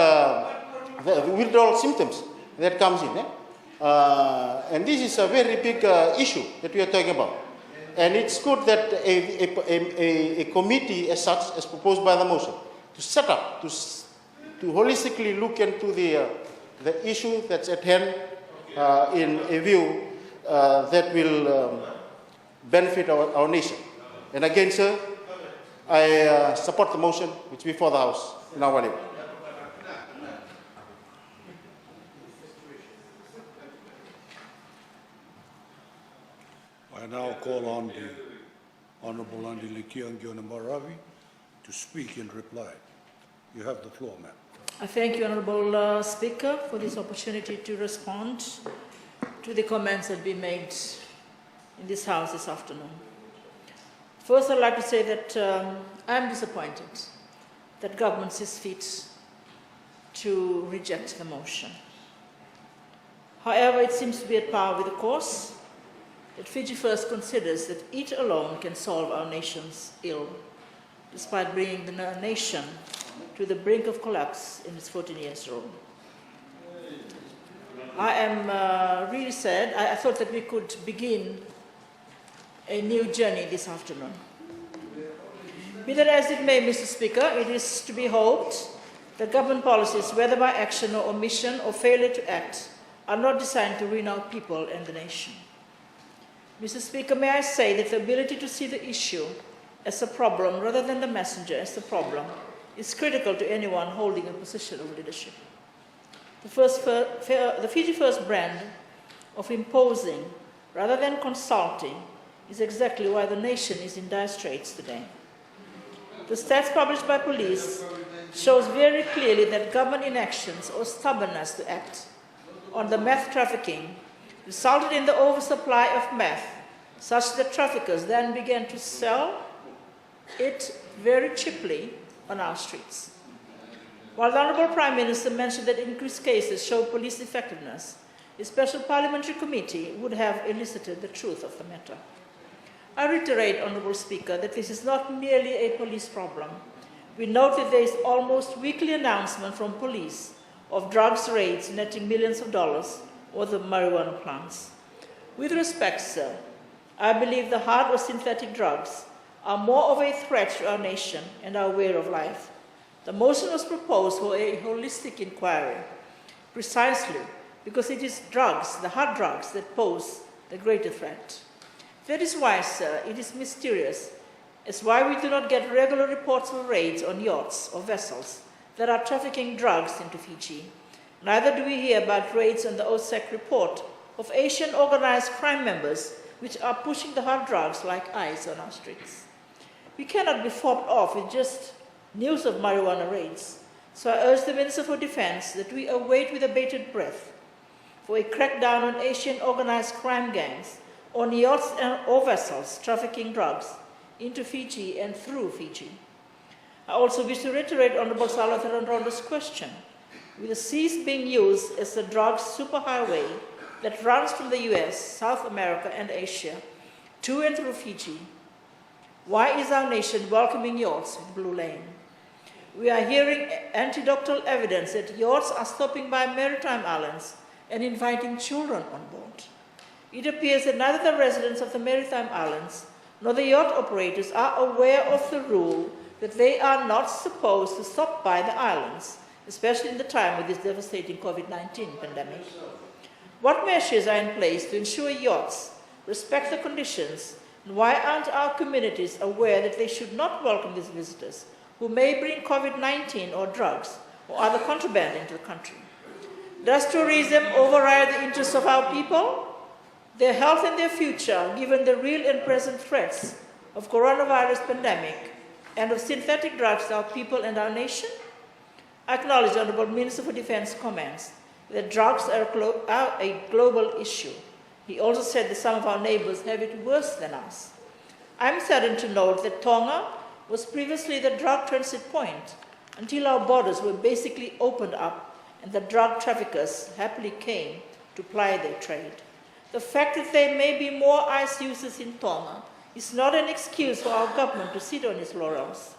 the withdrawal symptoms that comes in. And this is a very big issue that we are talking about. And it's good that a committee as such, as proposed by the motion, to set up, to holistically look into the issue that's at hand in a view that will benefit our nation. And again, sir, I support the motion which is before the House in our name. I now call on the Honorable Litia to speak in reply. You have the floor, ma'am. I thank you, Honorable Speaker, for this opportunity to respond to the comments that have been made in this House this afternoon. First, I'd like to say that I'm disappointed that government sees fit to reject the motion. However, it seems to be at par with the course that Fiji First considers that it alone can solve our nation's ill, despite bringing the nation to the brink of collapse in its 14 years rule. I am really sad. I thought that we could begin a new journey this afternoon. Be that as it may, Mr. Speaker, it is to be hoped that government policies, whether by action or omission or failure to act, are not designed to ruin our people and the nation. Mr. Speaker, may I say that the ability to see the issue as a problem rather than the messenger as the problem is critical to anyone holding a position of leadership. The Fiji First brand of imposing rather than consulting is exactly why the nation is in dire straits today. The stats published by police shows very clearly that government inactions or stubbornness to act on the meth trafficking resulted in the oversupply of meth, such that traffickers then began to sell it very cheaply on our streets. While the Honourable Prime Minister mentioned that increased cases show police effectiveness, a special parliamentary committee would have elicited the truth of the matter. I reiterate, Honourable Speaker, that this is not merely a police problem. We note that there is almost weekly announcement from police of drugs raids netting millions of dollars or the marijuana plants. With respect, sir, I believe the hard or synthetic drugs are more of a threat to our nation and our way of life. The motion was proposed for a holistic inquiry, precisely because it is drugs, the hard drugs, that pose the greater threat. That is why, sir, it is mysterious as why we do not get regular reports of raids on yachts or vessels that are trafficking drugs into Fiji. Neither do we hear about raids on the OSEC report of Asian organized crime members which are pushing the hard drugs like ice on our streets. We cannot be fobbed off with just news of marijuana raids. So I urge the Minister for Defense that we await with bated breath for a crackdown on Asian organized crime gangs on yachts or vessels trafficking drugs into Fiji and through Fiji. I also wish to reiterate Honourable Salvatore Rondo's question. With the seas being used as the drug superhighway that runs from the US, South America and Asia to and through Fiji, why is our nation welcoming yachts with blue lane? We are hearing anecdotal evidence that yachts are stopping by maritime islands and inviting children on board. It appears that neither the residents of the maritime islands nor the yacht operators are aware of the rule that they are not supposed to stop by the islands, especially in the time of this devastating COVID-19 pandemic. What measures are in place to ensure yachts respect the conditions, and why aren't our communities aware that they should not welcome these visitors who may bring COVID-19 or drugs or other contraband into the country? Does tourism override the interests of our people, their health and their future, given the real and present threats of coronavirus pandemic and of synthetic drugs to our people and our nation? I acknowledge the Honourable Minister for Defence comments that drugs are a global issue. He also said that some of our neighbours have it worse than us. I'm saddened to note that Tonga was previously the drug transit point until our borders were basically opened up and the drug traffickers happily came to ply their trade. The fact that there may be more ice users in Tonga is not an excuse for our government to sit on its laurels.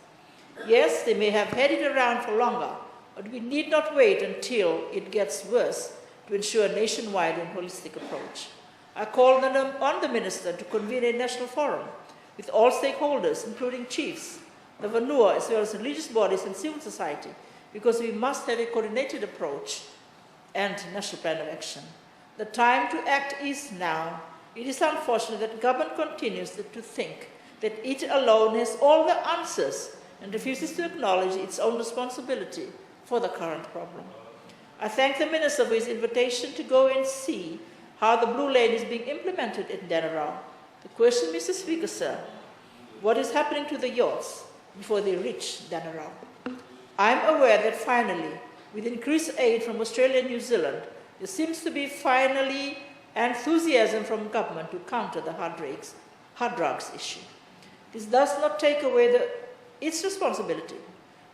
Yes, they may have had it around for longer, but we need not wait until it gets worse to ensure a nationwide and holistic approach. I call on the Minister to convene a national forum with all stakeholders, including chiefs, the Vanua, as well as religious bodies and civil society, because we must have a coordinated approach and national plan of action. The time to act is now. It is unfortunate that government continues to think that it alone has all the answers and refuses to acknowledge its own responsibility for the current problem. I thank the Minister for his invitation to go and see how the blue lane is being implemented in Danarau. The question, Mr. Speaker, sir, what is happening to the yachts before they reach Danarau? I'm aware that finally, with increased aid from Australia and New Zealand, there seems to be finally enthusiasm from government to counter the hard drugs issue. This does not take away its responsibility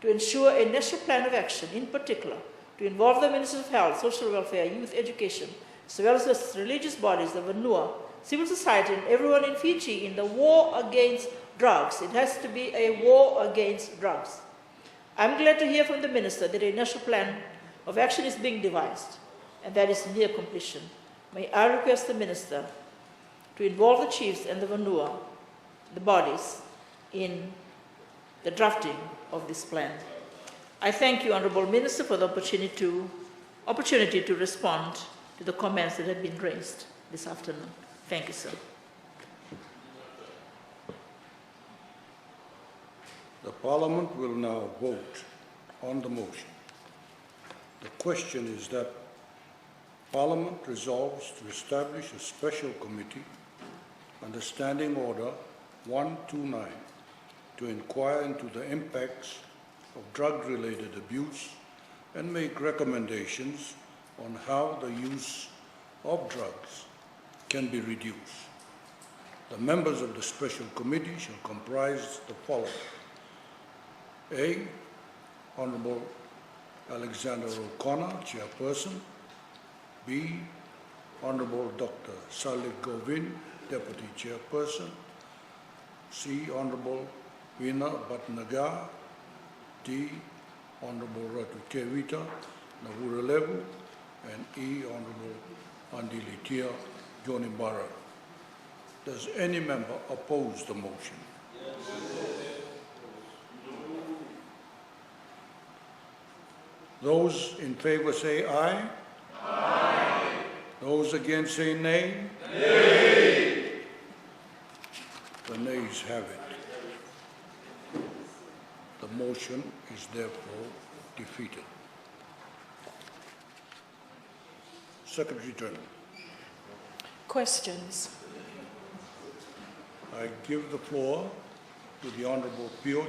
to ensure a national plan of action, in particular, to involve the Ministers of Health, Social Welfare, Youth Education, as well as the religious bodies, the Vanua, civil society, and everyone in Fiji in the war against drugs. It has to be a war against drugs. I'm glad to hear from the Minister that a national plan of action is being devised, and that is near completion. May I request the Minister to involve the chiefs and the Vanua, the bodies, in the drafting of this plan. I thank you, Honourable Minister, for the opportunity to respond to the comments that have been raised this afternoon. Thank you, sir. The Parliament will now vote on the motion. The question is that Parliament resolves to establish a special committee under Standing Order 129 to inquire into the impacts of drug-related abuse and make recommendations on how the use of drugs can be reduced. The members of the special committee shall comprise the following. A. Honorable Alexander O'Connor, Chairperson. B. Honorable Dr. Salih Govin, Deputy Chairperson. C. Honorable Veena Bhatnagar. D. Honorable Ratu Kevita Nahuralevu. And E. Honorable Andi Litia Jonibara. Does any member oppose the motion? Those in favor say aye. Aye. Those against say nay. Nay. The nays have it. The motion is therefore defeated. Secretary General. Questions? I give the floor to the Honorable Pio